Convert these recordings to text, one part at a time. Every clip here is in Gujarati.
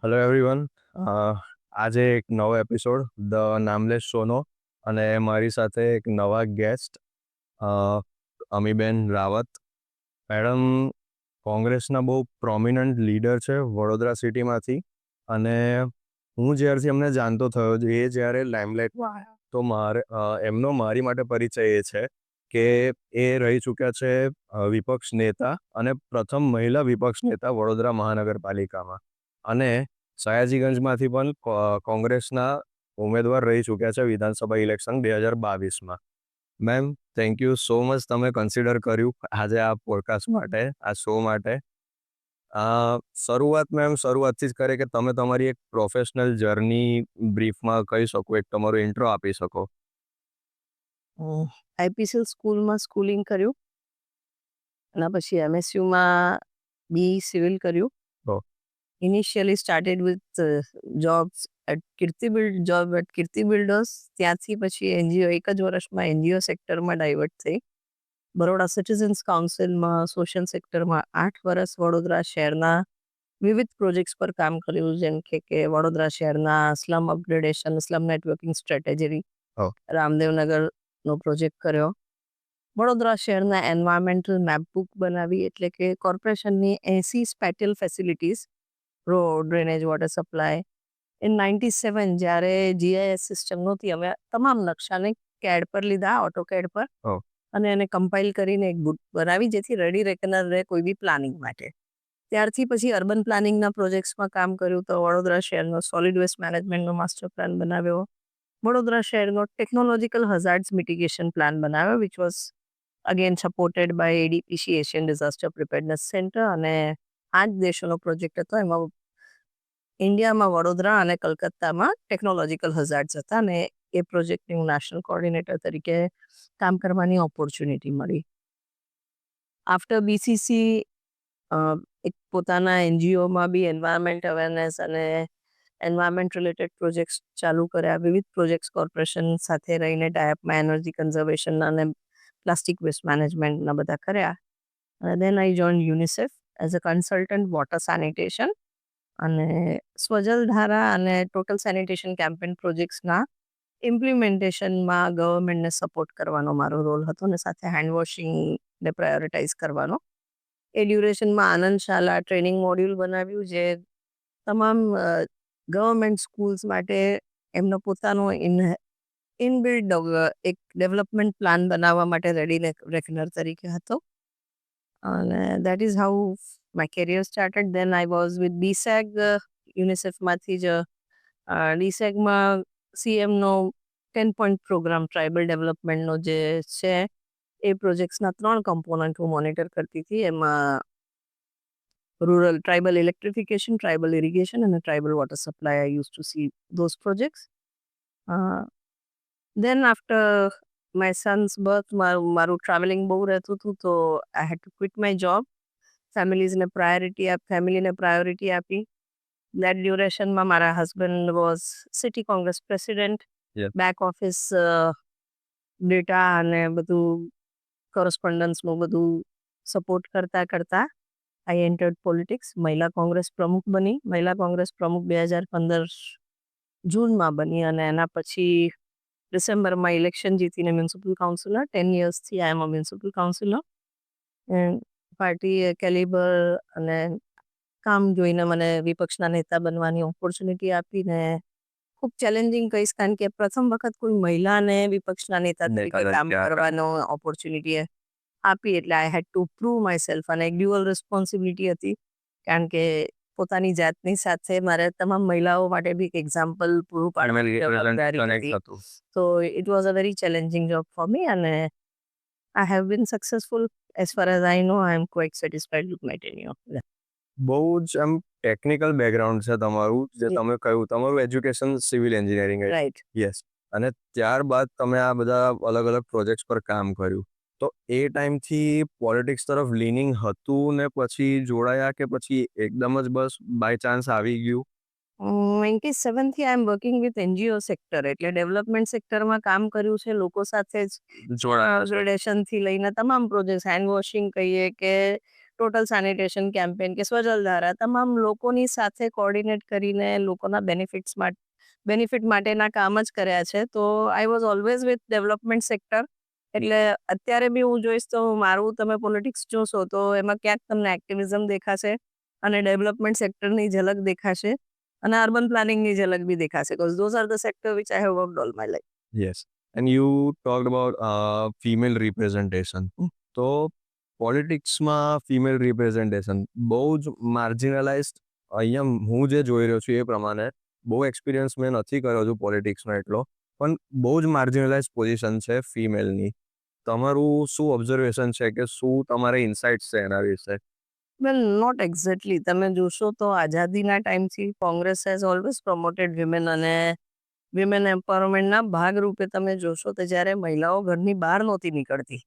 Hello everyone. આજે એક નવો એપિસોડ ધ નામલેસ શોનો અને મારી સાથે એક નવા ગેસ્ટ અમીબેન રાવત. મેડમ કોંગ્રેસના બહુ પ્રોમિનન્ટ લીડર છે વડોદરા સિટીમાંથી, અને હું જ્યારથી એમને જાણતો થયો એ જ્યારે લાઇમલાઇટમાં આવ્યા તો એમનો મારી માટે પરિચય એ છે કે એ રહી ચૂક્યા છે વિપક્ષ નેતા અને પ્રથમ મહિલા વિપક્ષ નેતા વડોદરા મહાનગરપાલિકામાં, અને સયાજીગંજમાંથી પણ કોંગ્રેસના ઉમેદવાર રહી ચૂક્યા છે વિધાનસભા ઇલેક્શન 2022માં. Ma'am, thank you so much તમે કન્સિડર કર્યું આજે આ પોડકાસ્ટ માટે, આ શો માટે. શરૂઆતથી જ કરે કે તમે તમારી એક પ્રોફેશનલ જર્ની બ્રીફમાં કહી શકો, એક તમારો ઇન્ટ્રો આપી શકો. આઈપીસીએલ સ્કૂલમાં સ્કૂલિંગ કર્યું, એના પછી એમએસયુમાં બી સિવિલ કર્યું. Initially started with jobs at Kirti Builders. ત્યાંથી પછી એનજીઓ, એક જ વર્ષમાં એનજીઓ સેક્ટરમાં ડાયવર્ટ થઈ. બરોડા સિટીઝન્સ કાઉન્સિલમાં સોશિયલ સેક્ટરમાં 8 વર્ષ વડોદરા શહેરના વિવિધ પ્રોજેક્ટ્સ પર કામ કર્યું, જેમ કે વડોદરા શહેરના slum upgradation, slum networking strategy, રામદેવનગરનો પ્રોજેક્ટ કર્યો. વડોદરા શહેરના એન્વાયરમેન્ટલ મેપબુક બનાવી, એટલે કે કોર્પોરેશનની 80 spatial facilities, road, drainage, water supply. In 97 જ્યારે જીઆઈએસ સિસ્ટમ નહોતી, અમે તમામ નકશાને કેડ પર લીધા, ઓટોકેડ પર, અને એને કમ્પાઇલ કરીને એક બુક બનાવી જેથી રેડી રેકનર રહે કોઈ બી પ્લાનિંગ માટે. ત્યારથી પછી અર્બન પ્લાનિંગના પ્રોજેક્ટ્સમાં કામ કર્યું. તો વડોદરા શહેરનો સોલિડ વેસ્ટ મેનેજમેન્ટનો માસ્ટર પ્લાન બનાવ્યો, વડોદરા શહેરનો ટેકનોલોજીકલ હઝાર્ડ્સ મિટિગેશન પ્લાન બનાવ્યો, which was again supported by ADPC, Asian disaster preparedness centre, અને 5 દેશોનો પ્રોજેક્ટ હતો. એમાં ઇન્ડિયામાં વડોદરા અને કલકત્તામાં ટેકનોલોજીકલ હઝાર્ડ્સ હતા, અને એ પ્રોજેક્ટની હું નેશનલ કોઓર્ડિનેટર તરીકે કામ કરવાની ઓપોર્ચ્યુનિટી મળી. આફ્ટર બીસીસી એક પોતાના એનજીઓમાં બી એન્વાયરમેન્ટ અવેરનેસ અને એન્વાયરમેન્ટ રિલેટેડ પ્રોજેક્ટ્સ ચાલુ કર્યા. વિવિધ પ્રોજેક્ટ્સ કોર્પોરેશન સાથે રહીને ટાઈપમાં એનર્જી કન્ઝર્વેશન અને પ્લાસ્ટિક વેસ્ટ મેનેજમેન્ટના બધા કર્યા. અને then I join UNICEF as a consultant water sanitation, અને સ્વજલ ધારા અને ટોટલ સેનિટેશન કેમ્પેન પ્રોજેક્ટ્સના ઇમ્પ્લિમેન્ટેશનમાં ગવર્મેન્ટને સપોર્ટ કરવાનો મારો રોલ હતો, અને સાથે હેન્ડવોશિંગને પ્રાયોરિટાઇઝ કરવાનો. એ ડ્યુરેશનમાં આનંદ શાલા ટ્રેનિંગ મોડ્યુલ બનાવ્યું, જે તમામ ગવર્મેન્ટ સ્કૂલ્સ માટે એમનો પોતાનો ઇનબિલ્ડ એક ડેવલપમેન્ટ પ્લાન બનાવવા માટે રેડી રેકનર તરીકે હતો. અને that is how my career started. Then I was with ડીસેગ, યુનિસેફમાંથી જ. ડીસેગમાં સીએમનો 10 પોઈન્ટ પ્રોગ્રામ ટ્રાઇબલ ડેવલપમેન્ટનો જે છે, એ પ્રોજેક્ટ્સના 3 કમ્પોનન્ટ હું મોનિટર કરતી હતી. એમાં rural tribal electrification, tribal irrigation અને tribal water supply. I use to see those projects. Then after my son's birth મારું ટ્રાવેલિંગ બહુ રહેતું હતું, તો I had to quit my job. ફેમિલીને પ્રાયોરિટી આપી. દેટ ડ્યુરેશનમાં મારા husband was city Congress president. Back office data અને બધું કોરસ્પોન્ડન્સનું બધું સપોર્ટ કરતા આઈ એન્ટર્ડ પોલિટિક્સ. મહિલા કોંગ્રેસ પ્રમુખ બની. મહિલા કોંગ્રેસ પ્રમુખ 2015 જૂનમાં બની, અને એના પછી ડિસેમ્બરમાં ઇલેક્શન જીતીને મ્યુનિસિપલ કાઉન્સિલર. 10 yearsથી આઈ એમ અ મ્યુનિસિપલ કાઉન્સિલર. પાર્ટીએ કેલિબર અને કામ જોઈને મને વિપક્ષના નેતા બનવાની ઓપોર્ચ્યુનિટી આપીને ખૂબ ચેલેન્જિંગ કહીશ, કારણ કે પ્રથમ વખત કોઈ મહિલાને વિપક્ષના નેતા તરીકે કામ કરવાનો ઓપોર્ચ્યુનિટી આપી, એટલે આઈ had two prove my self. અને એક ડ્યુઅલ રિસ્પોન્સિબિલિટી હતી, કારણ કે પોતાની જાતની સાથે મારે તમામ મહિલાઓ માટે બી એક એક્ઝામ્પલ પૂરું પાડવાની જવાબદારી હતી. So it was a very challenging job for me, and I have been successful. As far as I know, I am quite satisfied with my tenure. બહુ જ આમ ટેકનિકલ બેકગ્રાઉન્ડ છે તમારું, જે તમે કહ્યું તમારું education civil engineering. Right. Yes. અને ત્યારબાદ તમે આ બધા અલગ અલગ પ્રોજેક્ટ્સ પર કામ કર્યું, તો એ ટાઈમથી પોલિટિક્સ તરફ લીનિંગ હતું ને પછી જોડાયા, કે પછી એકદમ જ બસ બાય ચાન્સ આવી ગયું? 97થી I am working with NGO sector, એટલે ડેવલપમેન્ટ સેક્ટરમાં કામ કર્યું છે. લોકો સાથે જ જોડાશનથી લઈને તમામ પ્રોજેક્ટ, હેન્ડ વોશિંગ કહીએ કે ટોટલ સેનિટેશન કેમ્પેન કે સ્વજલ ધારા તમામ લોકોની સાથે કોર્ડિનેટ કરીને લોકોના બેનિફિટ માટેના કામ જ કર્યા છે. તો I was always with development sector. એટલે અત્યારે બી હું જોઈશ તો મારું તમે પોલિટિક્સ જોશો તો એમાં ક્યાંક તમને એક્ટિવિઝમ દેખાશે અને ડેવલપમેન્ટ સેક્ટરની ઝલક દેખાશે અને અર્બન પ્લાનિંગની ઝલક બી દેખાશે. Because those are the sector which I have worked all my life. Yes, and you talked about female representation. તો પોલિટિક્સમાં ફિમેલ રિપ્રેઝન્ટેશન બહુ જ માર્જિનલાઇઝ, અહીંયા હું જે જોઈ રહ્યો છું એ પ્રમાણે, બહુ એક્સપિરિયન્સ મેં નથી કર્યો છું પોલિટિક્સનો એટલો, પણ બહુ જ માર્જિનલાઇઝ પોઝિશન છે ફિમેલની. તમારું શું ઓબ્ઝર્વેશન છે કે શું તમારે ઇન્સાઇટ્સ છે એના વિશે? વેલ નોટ એક્ઝેક્ટલી. તમે જોશો તો આઝાદીના ટાઈમથી Congress has always promoted women અને વિમેન એમ્પાવરમેન્ટના ભાગરૂપે તમે જોશો તો જ્યારે મહિલાઓ ઘરની બહાર નહોતી નીકળતી,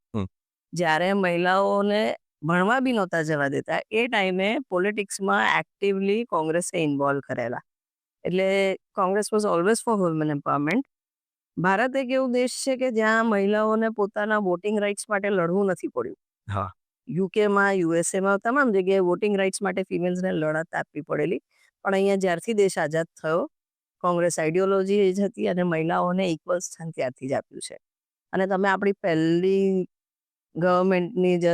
જ્યારે મહિલાઓને ભણવા બી નહોતા જવા દેતા, એ ટાઈમે પોલિટિક્સમાં એક્ટિવલી કોંગ્રેસે ઇન્વોલ્વ કરેલા. એટલે Congress was always for women empowerment. Bharat એક એવું દેશ છે કે જ્યાં મહિલાઓને પોતાના વોટિંગ રાઇટ્સ માટે લડવું નથી પડ્યું. હા, યુકેમાં, યુએસએમાં તમામ જગ્યાએ વોટિંગ રાઇટ્સ માટે ફિમેલ્સને લડત આપવી પડેલી. પણ અહીંયા જ્યારથી દેશ આઝાદ થયો, કોંગ્રેસ આઈડિયોલોજી જ હતી અને મહિલાઓને ઇક્વલ સ્થાન ત્યારથી જ આપ્યું છે. અને તમે આપણી પહેલી ગવર્મેન્ટની જે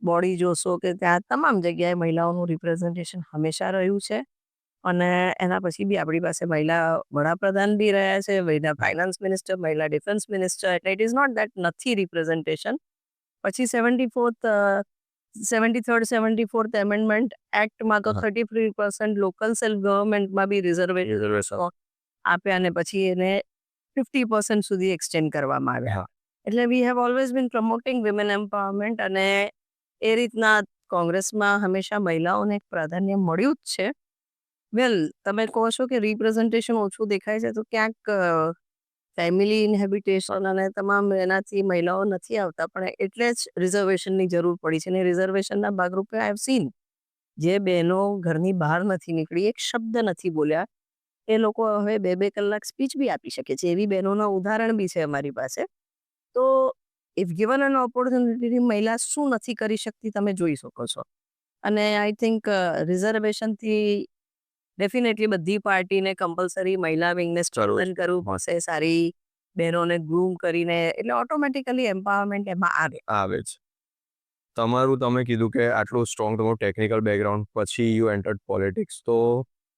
બોડી જોશો કે ત્યાં તમામ જગ્યાએ મહિલાઓનું રિપ્રેઝન્ટેશન હંમેશા રહ્યું છે. અને એના પછી બી આપણી પાસે મહિલા વડાપ્રધાન બી રહ્યા છે, મહિલા ફાઇનાન્સ મિનિસ્ટર, મહિલા ડિફેન્સ મિનિસ્ટર. એટલે ઇટ ઇઝ નોટ દેટ નથી રિપ્રેઝન્ટેશન. પછી 73rd એમેન્ડમેન્ટ એક્ટમાં તો 33% લોકલ સેલ્ફ ગવર્મેન્ટમાં બી રિઝર્વેશન આપ્યા અને પછી એને 50% સુધી એક્સટેન્ડ કરવામાં આવ્યા. એટલે we have always bin promoting women empowerment અને એ રીતના કોંગ્રેસમાં હંમેશા મહિલાઓને એક પ્રાધાન્ય મળ્યું જ છે. વેલ તમે કહો છો કે રિપ્રેઝન્ટેશન ઓછું દેખાય છે તો ક્યાંક ફેમિલી ઇનહેબિટેશન અને તમામ એનાથી મહિલાઓ નથી આવતા, પણ એટલે જ રિઝર્વેશનની જરૂર પડી છે. અને રિઝર્વેશનના ભાગરૂપે આઈ હેવ સીન જે બહેનો ઘરની બહાર નથી નીકળી, એક શબ્દ નથી બોલ્યા, એ લોકો હવે 2-2 કલાક સ્પીચ બી આપી શકે છે. એવી બહેનોના ઉદાહરણ બી છે અમારી પાસે. તો ઇફ ગિવન એન ઓપોર્ચ્યુનિટી મહિલા શું નથી કરી શકતી તમે જોઈ શકો છો. અને આઈ થિંક રિઝર્વેશનથી ડેફિનેટલી બધી પાર્ટીને કમ્પલસરી મહિલા વિંગને સ્ટ્રેન્થન કરવું પડશે, સારી બહેનોને ગ્રૂમ કરીને, એટલે ઓટોમેટિકલી એમ્પાવરમેન્ટ એમાં આવે જ. તમારું તમે કીધું કે આટલું સ્ટ્રોંગ તમારું ટેકનિકલ બેકગ્રાઉન્ડ, પછી યુ એન્ટર્ડ પોલિટિક્સ. તો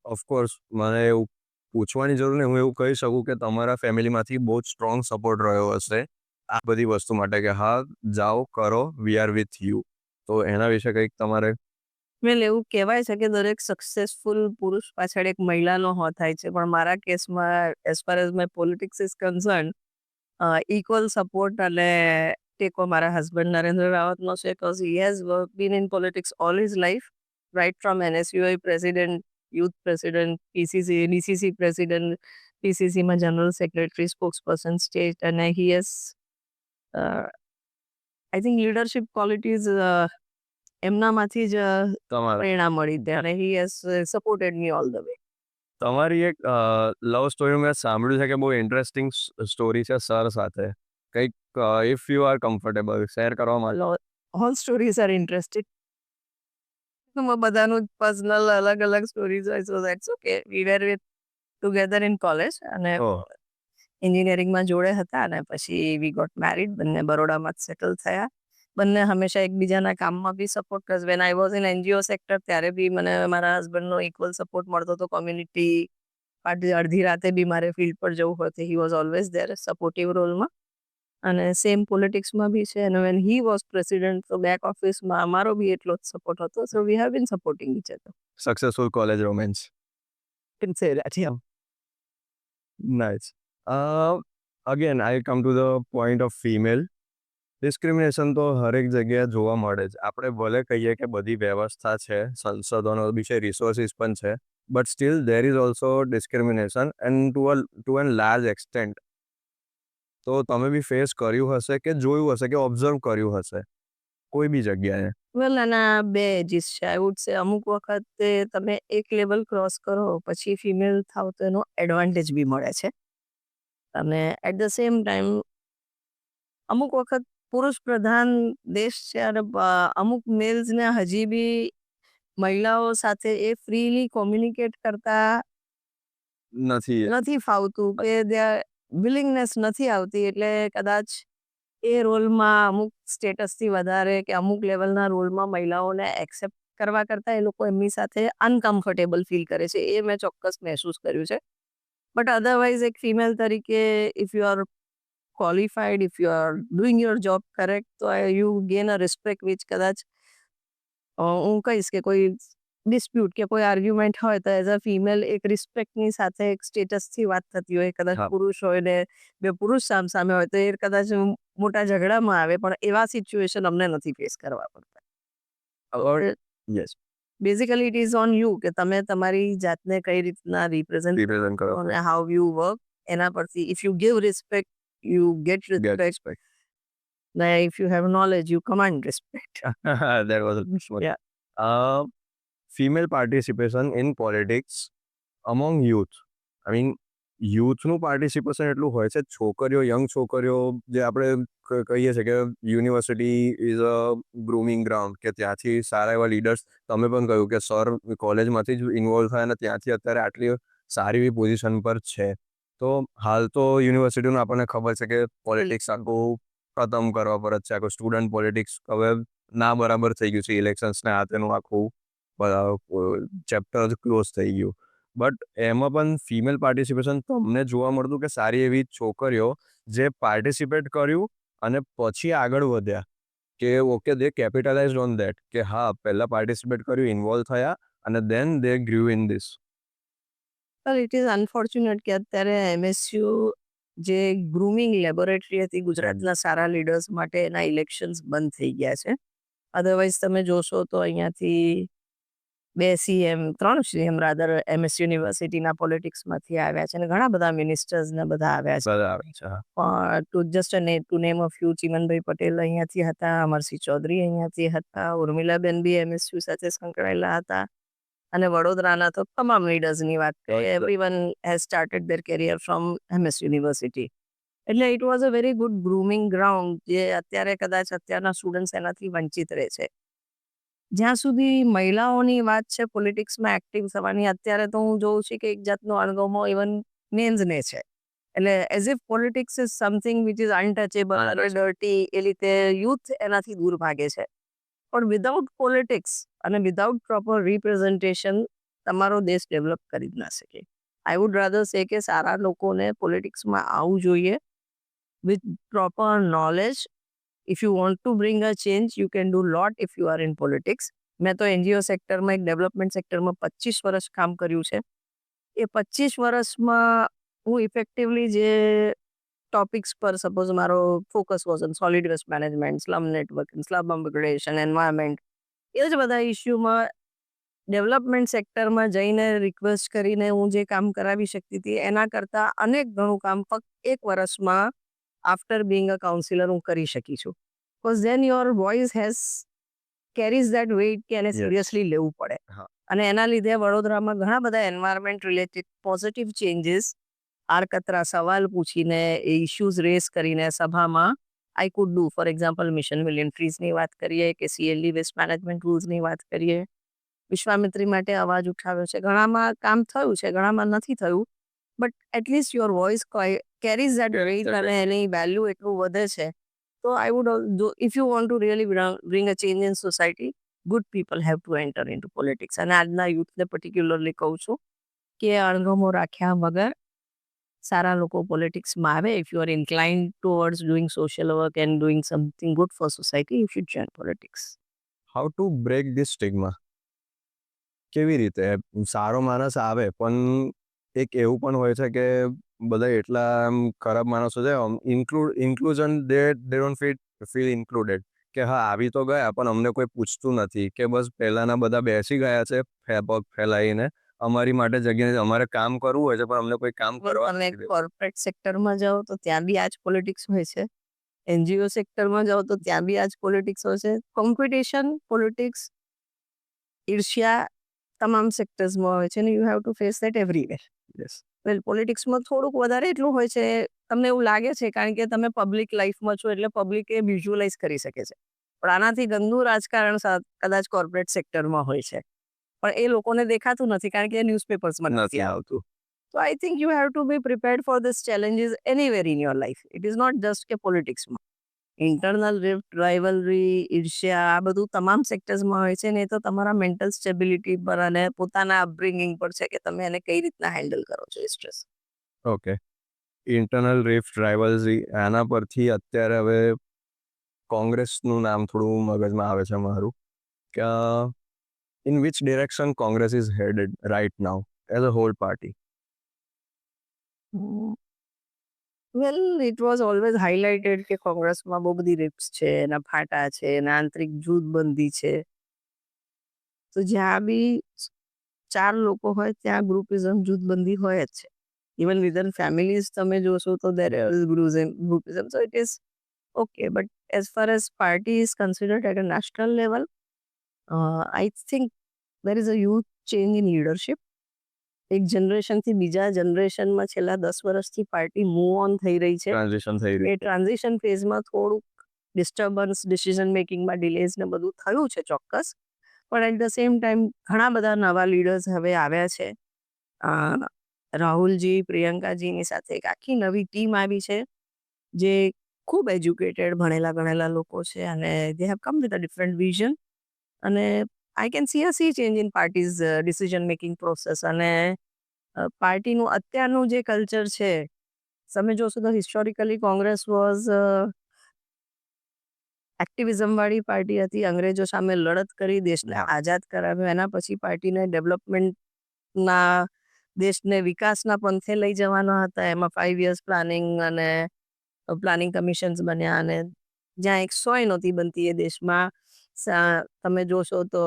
ઓફકોર્સ મને એવું પૂછવાની જરૂર નહીં, હું એવું કહી શકું કે તમારા ફેમિલીમાંથી બહુ જ સ્ટ્રોંગ સપોર્ટ રહ્યો હશે આ બધી વસ્તુ માટે કે હા જાઓ કરો, વી આર વિથ યુ. તો એના વિશે કંઈક તમારે? વેલ એવું કહેવાય છે કે દરેક સક્સેસફુલ પુરુષ પાછળ એક મહિલાનો હાથ થાય છે, પણ મારા કેસમાં as far as my politics is concern equal support અને ટેકો મારા હસબન્ડ નરેન્દ્ર રાવતનો છે. Because he has been in politics all his life, right from NSUI president, youth president, PCC, DCC president, PCCમાં general secretary, spokesperson state. અને he has I think leadership qualities એમનામાંથી જ પ્રેરણા મળી હતી અને he has supported me all the way. તમારી એક લવ સ્ટોરી મેં સાંભળ્યું છે કે બહુ ઇન્ટરેસ્ટિંગ સ્ટોરી છે સર સાથે, કંઈક if you are comfortable share કરવા માંગો? All stories are interesting. બધાનું પર્સનલ અલગ અલગ સ્ટોરીઝ હોય, so that's okay. We were with together in college અને એન્જિનિયરિંગમાં જોડે હતા અને પછી વી ગોટ મેરીડ. બંને બરોડામાં જ સેટલ થયા. બંને હંમેશા એકબીજાના કામમાં બી સપોર્ટ કરશે. When I was in NGO sector ત્યારે બી મને મારા હસબન્ડનો ઇક્વલ સપોર્ટ મળતો હતો. કોમ્યુનિટી પાર્ટી અડધી રાતે બી મારે ફિલ્ડ પર જવું હોય તો he was always there supportive રોલમાં. અને સેમ પોલિટિક્સમાં બી છે. અને વેન હી વોઝ પ્રેસિડેન્ટ તો બેક ઓફિસમાં અમારો બી એટલો જ સપોર્ટ હતો. So we have been supporting each other. Successful college romance. Can say that, yeah. Nice. Again I come to the point of female discrimination. તો હરેક જગ્યાએ જોવા મળે જ. આપણે ભલે કહીએ કે બધી વ્યવસ્થા છે, સંસાધનો બી છે, રિસોર્સિસ પણ છે, but still there is also discrimination and to an large extent. તો તમે બી ફેસ કર્યું હશે કે જોયું હશે કે ઓબ્ઝર્વ કર્યું હશે કોઈ બી જગ્યાએ? વેલ આના બે એજીસ છે. આઈ વુડ સે અમુક વખતે તમે એક લેવલ ક્રોસ કરો પછી ફિમેલ થાવ તો એનો એડવાન્ટેજ બી મળે છે. અને એટ ધ સેમ ટાઈમ અમુક વખત પુરુષ પ્રધાન દેશ છે અને અમુક મેલ્સને હજી બી મહિલાઓ સાથે એ ફ્રીલી કોમ્યુનિકેટ કરતા નથી ફાવતું કે વિલિંગનેસ નથી આવતી, એટલે કદાચ એ રોલમાં અમુક સ્ટેટસથી વધારે કે અમુક લેવલના રોલમાં મહિલાઓને એક્સેપ્ટ કરવા કરતા એ લોકો એમની સાથે અનકમ્ફર્ટેબલ ફીલ કરે છે. એ મેં ચોક્કસ મહેસૂસ કર્યું છે. બટ અધરવાઇઝ એક ફિમેલ તરીકે if you R qualified, if you are doing your job correct, તો you gain a respect which કદાચ હું કહીશ કે કોઈ ડિસ્પ્યુટ કે કોઈ આર્ગ્યુમેન્ટ હોય તો એઝ અ ફિમેલ એક રિસ્પેક્ટની સાથે એક સ્ટેટસથી વાત થતી હોય, કદાચ પુરુષ હોય ને બે પુરુષ સામે હોય તો એ કદાચ મોટા ઝઘડામાં આવે, પણ એવા સિચ્યુએશન અમને નથી ફેસ કરવા પડતા. Basically it is on you કે તમે તમારી જાતને કઈ રીતના રિપ્રેઝન્ટ કરો અને હાઉ યુ વર્ક, એના પરથી if you give respect you get respect. Like if you have knowledge, you command respect. That was a good one. Yeah. Female participation in politics among youth. I mean, youthનું પાર્ટિસિપેશન એટલું હોય છે, છોકરીઓ, યંગ છોકરીઓ જે આપણે કહીએ છીએ કે university is a grooming ground, કે ત્યાંથી સારા એવા લીડર્સ, તમે પણ કહ્યું કે સર કોલેજમાંથી જ ઇન્વોલ્વ થયા અને ત્યાંથી અત્યારે આટલી સારી એવી પોઝિશન પર છે. તો હાલ તો યુનિવર્સિટીનું આપણને ખબર છે કે પોલિટિક્સ આખું ખતમ કરવા પર જ છે, આખું સ્ટુડન્ટ પોલિટિક્સ હવે ના બરાબર થઈ ગયું છે, ઇલેક્શન્સને આ તેનું આખું ચેપ્ટર ક્લોઝ થઈ ગયું. બટ એમાં પણ ફિમેલ પાર્ટિસિપેશન તમને જોવા મળતું કે સારી એવી છોકરીઓ જે પાર્ટિસિપેટ કર્યું અને પછી આગળ વધ્યા, કે okay they capitalized on that, કે હા પહેલા પાર્ટિસિપેટ કર્યું, ઇન્વોલ્વ થયા અને then they grieve in this. Well, it is unfortunate કે અત્યારે MSU જે ગ્રૂમિંગ લેબોરેટરી હતી ગુજરાતના સારા લીડર્સ માટે, એના ઇલેક્શન્સ બંધ થઈ ગયા છે. અધરવાઇઝ તમે જોશો તો અહીંયાથી 2 CM 3 CM રાધર MS યુનિવર્સિટીના પોલિટિક્સમાંથી આવ્યા છે અને ઘણા બધા મિનિસ્ટર્સ ને બધા આવ્યા છે. To name a few, Chimanbhai Patel અહીંયાથી હતા, અમરસિંહ ચૌધરી અહીંયાથી હતા, ઉર્મિલાબેન બી MSU સાથે સંકળાયેલા હતા, અને વડોદરાના તો તમામ લીડર્સની વાત કરીએ, everyone has started their career from MS university. એટલે it was a very good grooming ground, જે અત્યારે કદાચ અત્યારના સ્ટુડન્ટ્સ એનાથી વંચિત રહે છે. જ્યાં સુધી મહિલાઓની વાત છે પોલિટિક્સમાં એક્ટિવ થવાની, અત્યારે તો હું જોઉં છું કે એક જાતનો અણગમો ઇવન મેન્સને છે. એટલે as if politics is something which is untouchable, dirty, એ રીતે યુથ એનાથી દૂર ભાગે છે. પણ વિધાઉટ પોલિટિક્સ અને વિધાઉટ પ્રોપર રિપ્રેઝન્ટેશન તમારો દેશ ડેવલપ કરી જ ના શકે. આઈ વુડ રાધર સે કે સારા લોકોને પોલિટિક્સમાં આવવું જોઈએ with proper knowledge. If you want to bring a change, you can do lot if you are in politics. મેં તો NGO સેક્ટરમાં, એક ડેવલપમેન્ટ સેક્ટરમાં 25 વર્ષ કામ કર્યું છે. એ 25 વર્ષમાં હું ઇફેક્ટિવલી જે ટોપિક્સ પર, સપોઝ મારો focus was on solid waste management, slum networking, slum upgradation, environment, એ જ બધા ઇસ્યુમાં ડેવલપમેન્ટ સેક્ટરમાં જઈને રિક્વેસ્ટ કરીને હું જે કામ કરાવી શકતી હતી, એના કરતાં અનેક ગણું કામ ફક્ત 1 વર્ષમાં આફ્ટર બીંગ અ કાઉન્સિલર હું કરી શકી છું. Because then your voice has carries that weight કે એને સિરિયસલી લેવું પડે. અને એના લીધે વડોદરામાં ઘણા બધા એન્વાયરમેન્ટ રિલેટેડ પોઝિટિવ ચેન્જીસ આડકતરા સવાલ પૂછીને, એ ઇશ્યુઝ રેસ કરીને સભામાં I could do. For example, mission million ટ્રીઝની વાત કરીએ કે CLD વેસ્ટ મેનેજમેન્ટ રૂલ્સની વાત કરીએ, વિશ્વામિત્રી માટે અવાજ ઉઠાવ્યો છે. ઘણામાં કામ થયું છે, ઘણામાં નથી થયું, but at least your voice carries that weight અને એની વેલ્યુ એટલું વધે છે. તો I would, if you want to really bring a change in society, good people have to enter in to politics. અને આજના યુથને પર્ટિક્યુલરલી કહું છું કે અણગમો રાખ્યા વગર સારા લોકો પોલિટિક્સમાં આવે. If you are inclined towards doing social work and doing something good for society, you should join politics. How to break this stigma? કેવી રીતે સારો માણસ આવે, પણ એક એવું પણ હોય છે કે બધા એટલા ખરાબ માણસો છે, inclusion, they don't feel included, કે હા આવી તો ગયા પણ અમને કોઈ પૂછતું નથી, કે બસ પહેલાના બધા બેસી ગયા છે પગ ફેલાઈને, અમારી માટે જગ્યા, અમારે કામ કરવું હોય છે પણ અમને કોઈ કામ કરવા તમે કોર્પોરેટ સેક્ટરમાં જાઓ તો ત્યાં બી આ જ પોલિટિક્સ હોય છે. NGO સેક્ટરમાં જાઓ તો ત્યાં બી આ જ પોલિટિક્સ હોય છે. કોમ્પિટિશન, પોલિટિક્સ, ઈર્ષ્યા તમામ સેક્ટર્સમાં હોય છે અને you have to face that everywhere. Yes. Well પોલિટિક્સમાં થોડુંક વધારે એટલું હોય છે, તમને એવું લાગે છે કારણ કે તમે પબ્લિક લાઈફમાં છો એટલે પબ્લિક એ વિઝ્યુઅલાઇઝ કરી શકે છે. પણ આનાથી ગંદુ રાજકારણ કદાચ કોર્પોરેટ સેક્ટરમાં હોય છે. પણ એ લોકોને દેખાતું નથી કારણ કે એ ન્યૂઝપેપર્સમાં નથી આવતું. So I think you have to be prepared for these challenges anywhere in your life. It is not just કે પોલિટિક્સમાં. ઇન્ટરનલ રિફ્ટ, રાઇવલરી, ઈર્ષ્યા આ બધું તમામ સેક્ટર્સમાં હોય છે ને એ તો તમારા મેન્ટલ સ્ટેબિલિટી પર અને પોતાના અપબ્રિંગિંગ પર છે કે તમે એને કઈ રીતના હેન્ડલ કરો છો એ stress. Okay, internal rift, rivalry, આના પરથી અત્યારે હવે કોંગ્રેસનું નામ થોડું મગજમાં આવે છે મારું કે in which direction Congress is headed right now as a whole party? Well it was always highlighted કે કોંગ્રેસમાં બહુ બધી રિપ્સ છે, એના ફાટા છે, એના આંતરિક જૂથબંધી છે. તો જ્યાં બી 4 લોકો હોય ત્યાં ગ્રુપિઝમ, જૂથબંધી હોય જ છે. ઇવન વિધન ફેમિલીઝ તમે જોશો તો there is groupism. So it is okay. But as far as party is considered at a national level, I think there is a huge change in leadership. એક જનરેશનથી બીજા જનરેશનમાં છેલ્લા 10 વર્ષથી પાર્ટી મૂવ ઓન થઈ રહી છે. ટ્રાન્ઝિશન થઈ એ રહ્યું છે. ટ્રાન્ઝિશન ફેઝમાં થોડુંક ડિસ્ટર્બન્સ, ડિસિઝન મેકિંગમાં ડિલેઝ ને બધું થયું છે ચોક્કસ. પણ એટ ધ સેમ ટાઈમ ઘણા બધા નવા લીડર્સ હવે આવ્યા છે. રાહુલજી, પ્રિયંકાજીની સાથે એક આખી નવી ટીમ આવી છે જે ખૂબ એજ્યુકેટેડ, ભણેલા ગણેલા લોકો છે અને they have come with a different vision. અને I can see a see change in parties decision making process. અને પાર્ટીનું અત્યારનું જે કલ્ચર છે, તમે જોશો તો હિસ્ટોરિકલી કોંગ્રેસ વોઝ એક્ટિવિઝમ વાળી પાર્ટી હતી. અંગ્રેજો સામે લડત કરી, દેશને આઝાદ કરાવ્યો. એના પછી પાર્ટીને ડેવલપમેન્ટના, દેશને વિકાસના પંથે લઈ જવાના હતા. એમાં 5 યર્સ પ્લાનિંગ અને પ્લાનિંગ કમિશન્સ બન્યા અને જ્યાં એક સોય નહોતી બનતી એ દેશમાં તમે જોશો તો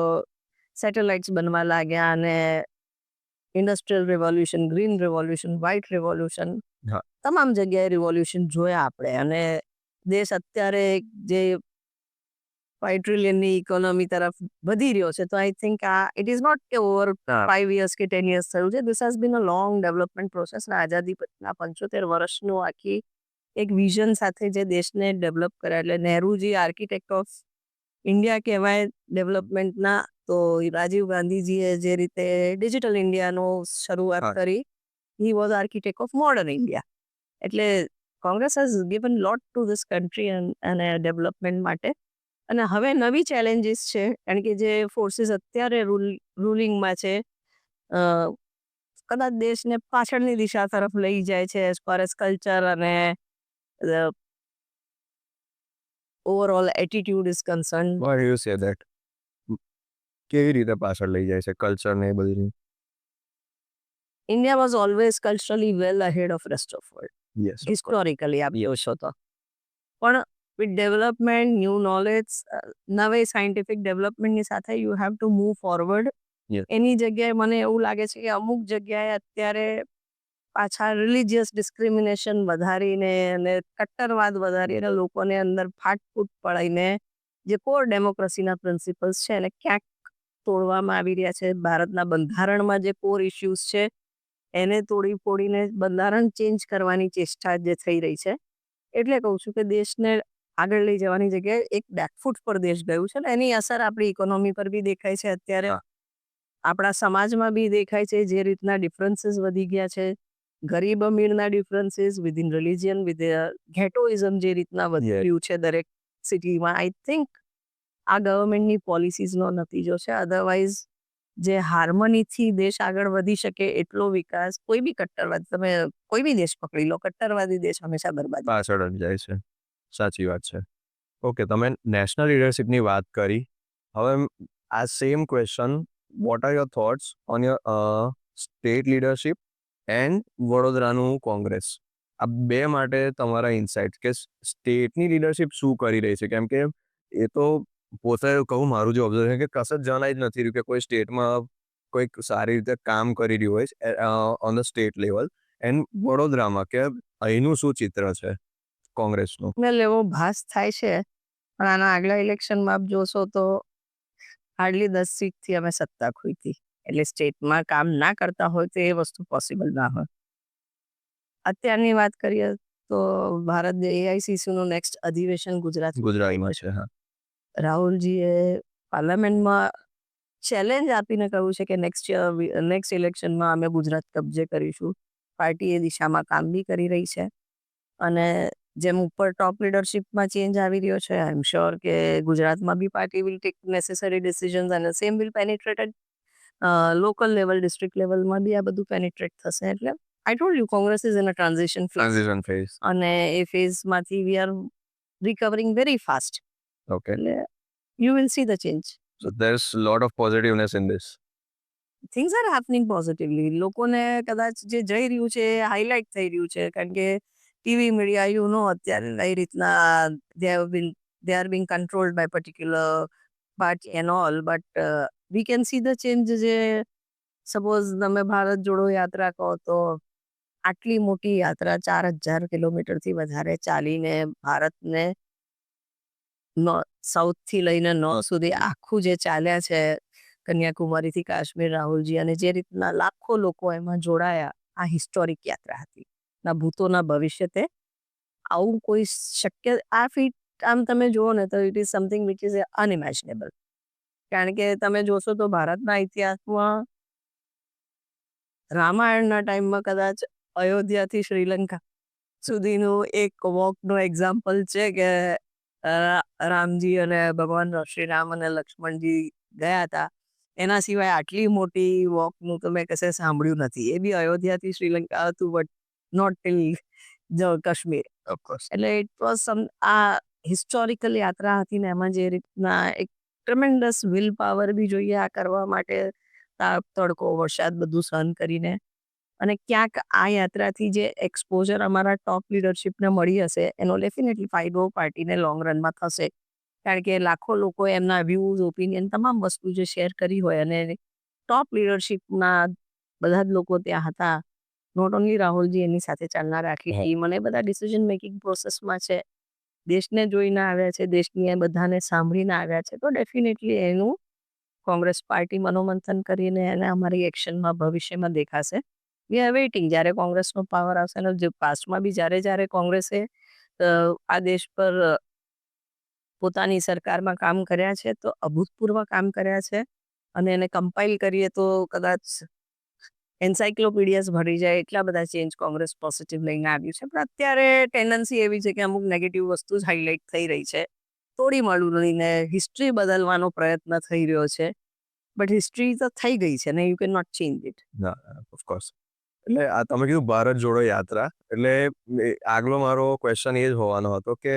સેટેલાઇટ્સ બનવા લાગ્યા અને industrial revolution, green revolution, white revolution, હા. તમામ જગ્યાએ રિવોલ્યુશન જોયા આપણે. અને દેશ અત્યારે જે 5 ટ્રિલિયનની ઇકોનોમી તરફ વધી રહ્યો છે. તો I think it is not કે ઓવર 5 યર્સ કે 10 યર્સ થયું છે. This has been a long development process. આઝાદી પછીના 75 વર્ષનું આખી એક વિઝન સાથે જે દેશને ડેવલપ કર્યા. એટલે નહેરુજી આર્કિટેક્ટ ઓફ ઇન્ડિયા કહેવાય ડેવલપમેન્ટના. તો રાજીવ ગાંધીજીએ જે રીતે ડિજિટલ ઇન્ડિયાનો શરૂઆત કરી, he was architect of modern India. એટલે Congress has given lot to this country અને ડેવલપમેન્ટ માટે. અને હવે નવી ચેલેન્જીસ છે કારણ કે જે ફોર્સીસ અત્યારે રૂલિંગમાં છે, કદાચ દેશને પાછળની દિશા તરફ લઈ જાય છે એઝ ફાર એઝ કલ્ચર અને overall attitude is concern. Why do you say that? કેવી રીતે પાછળ લઈ જાય છે કલ્ચર ને એ બધું? India was always culturally well ahead of rest of world. Yes, historically આપ જોશો તો. પણ વિથ ડેવલપમેન્ટ, ન્યૂ નોલેજ, નવી સાયન્ટિફિક ડેવલપમેન્ટની સાથે you have to move forward. Yes. એની જગ્યાએ મને એવું લાગે છે કે અમુક જગ્યાએ અત્યારે પાછા રિલિજિયસ ડિસ્ક્રિમિનેશન વધારીને અને કટ્ટરવાદ વધારીને લોકોને અંદર ફાટફૂટ પડાઈને જે કોર ડેમોક્રેસીના પ્રિન્સિપલ્સ છે એને ક્યાંક તોડવામાં આવી રહ્યા છે. ભારતના બંધારણમાં જે કોર ઇશ્યુઝ છે એને તોડી ફોડીને બંધારણ ચેન્જ કરવાની ચેષ્ટા જે થઈ રહી છે. એટલે કહું છું કે દેશને આગળ લઈ જવાની જગ્યાએ એક બેકફૂટ પર દેશ ગયું છે ને એની અસર આપણી ઇકોનોમી પર બી દેખાય છે અત્યારે. આપણા સમાજમાં બી દેખાય છે. જે રીતના ડિફરન્સીસ વધી ગયા છે, ગરીબ અમીરના ડિફરન્સીસ વિધિન રિલિજિયન, વિથ ઘેટોઇઝમ જે રીતના વધી રહ્યું છે દરેક સિટીમાં. આઈ થિંક આ ગવર્મેન્ટની પોલિસીઝનો નતીજો છે. અધરવાઇઝ જે હાર્મનીથી દેશ આગળ વધી શકે એટલો વિકાસ કોઈ બી કટ્ટરવાદ, તમે કોઈ બી દેશ પકડી લો, કટ્ટરવાદી દેશ હંમેશા બરબાદ પાછળ જ જાય છે. સાચી વાત છે. ઓકે, તમે નેશનલ લીડરશિપની વાત કરી. હવે આ same question, what are your thoughts on your state leadership and વડોદરાનું કોંગ્રેસ? આ બે માટે તમારા ઇન્સાઇટ કે સ્ટેટની લીડરશિપ શું કરી રહી છે? કેમ કે એ તો પોતે કહું, મારું જે ઓબ્ઝર્વેશન કે કશે જણાઈ જ નથી રહ્યું કે કોઈ સ્ટેટમાં કોઈક સારી રીતે કામ કરી રહ્યું હોય on the state level. And વડોદરામાં કે અહીંનું શું ચિત્ર છે કોંગ્રેસનું? એવો ભાસ થાય છે. પણ આના આગલા ઇલેક્શનમાં આપ જોશો તો હાર્ડલી 10 સીટથી અમે સત્તા ખોઈ હતી. એટલે સ્ટેટમાં કામ ના કરતા હોય તો એ વસ્તુ પોસિબલ ના હોય. અત્યારની વાત કરીએ તો ભારત AICC નું નેક્સ્ટ અધિવેશન ગુજરાતમાં છે. હા, રાહુલજીએ પાર્લામેન્ટમાં ચેલેન્જ આપીને કહ્યું છે કે નેક્સ્ટ ઇલેક્શનમાં અમે ગુજરાત કબજે કરીશું. પાર્ટી એ દિશામાં કામ બી કરી રહી છે અને જેમ ઉપર ટોપ લીડરશિપમાં ચેન્જ આવી રહ્યો છે, આઈ એમ શ્યોર કે ગુજરાતમાં બી party will take necessary decisions અને same will penetrated local level, district લેવલમાં બી આ બધું પેનિટ્રેટ થશે. એટલે I told you, Congress is in a transition phase અને એ ફેઝમાંથી we are recovering very fast. Okay. એટલે you will see the change. So there's a lot of positiveness in this. Things are happening positively. લોકોને કદાચ જે જઈ રહ્યું છે એ હાઇલાઇટ થઈ રહ્યું છે, કારણ કે ટીવી મીડિયા યુ નો અત્યારે કઈ રીતના they are being controlled by particular party and all, but we can see the change. જે સપોઝ તમે ભારત જોડો યાત્રા કહો તો આટલી મોટી યાત્રા 4000 કિલોમીટરથી વધારે ચાલીને ભારતને સાઉથથી લઈને નોર્થ સુધી આખું જે ચાલ્યા છે, કન્યાકુમારીથી કાશ્મીર, રાહુલજી, અને જે રીતના લાખો લોકો એમાં જોડાયા, આ હિસ્ટોરિક યાત્રા હતી. ના ભૂતો ના ભવિષ્ય તે આવું કોઈ શક્ય આ ફીટ આમ તમે જુઓ ને તો it is something which is unimaginable. કારણ કે તમે જોશો તો ભારતના ઇતિહાસમાં રામાયણના ટાઈમમાં કદાચ અયોધ્યાથી શ્રીલંકા સુધીનું એક વોકનું એક્ઝામ્પલ છે કે રામજી અને ભગવાન શ્રી રામ અને લક્ષ્મણજી ગયા હતા. એના સિવાય આટલી મોટી વોકનું તો મેં કશે સાંભળ્યું નથી. એ બી અયોધ્યાથી શ્રીલંકા હતું, બટ નોટ ટિલ કાશ્મીર. એટલે ઇટ વોઝ આ હિસ્ટોરિકલ યાત્રા હતી ને એમાં જે રીતના એક ટ્રેમેન્ડસ વિલ પાવર બી જોઈએ આ કરવા માટે, તાપ, તડકો, વરસાદ બધું સહન કરીને. અને ક્યાંક આ યાત્રાથી જે એક્સપોઝર અમારા ટોપ લીડરશિપને મળી હશે એનો ડેફિનેટલી ફાયદો પાર્ટીને લોંગ રનમાં થશે. કારણ કે લાખો લોકો એમના વ્યૂઝ, ઓપિનિયન, તમામ વસ્તુ જે શેર કરી હોય અને ટોપ લીડરશિપના બધા જ લોકો ત્યાં હતા. નોટ ઓનલી રાહુલજી, એની સાથે ચાલનાર આખી ટીમ અને બધા ડિસિઝન મેકિંગ પ્રોસેસમાં છે. દેશને જોઈને આવ્યા છે, દેશની બધાને સાંભળીને આવ્યા છે. તો ડેફિનેટલી એનું કોંગ્રેસ પાર્ટી મનોમંથન કરીને એને અમારી એક્શનમાં ભવિષ્યમાં દેખાશે. વી આર વેઇટિંગ જ્યારે કોંગ્રેસનો પાવર આવશે. અને જે પાસ્ટમાં બી જ્યારે કોંગ્રેસે આ દેશ પર પોતાની સરકારમાં કામ કર્યા છે તો અભૂતપૂર્વ કામ કર્યા છે. અને એને કમ્પાઇલ કરીએ તો કદાચ એન્સાઇક્લોપીડિયાસ ભરી જાય એટલા બધા ચેન્જ કોંગ્રેસ પોઝિટિવ લઈને આવ્યું છે. પણ અત્યારે ટેન્ડન્સી એવી છે કે અમુક નેગેટિવ વસ્તુ જ હાઇલાઇટ થઈ રહી છે. તોડી મળીને હિસ્ટ્રી બદલવાનો પ્રયત્ન થઈ રહ્યો છે. બટ હિસ્ટ્રી તો થઈ ગઈ છે ને, you can not change it. Of course. એટલે આ તમે કીધું ભારત જોડો યાત્રા, એટલે આગલો મારો ક્વેશ્ચન એ જ હોવાનો હતો કે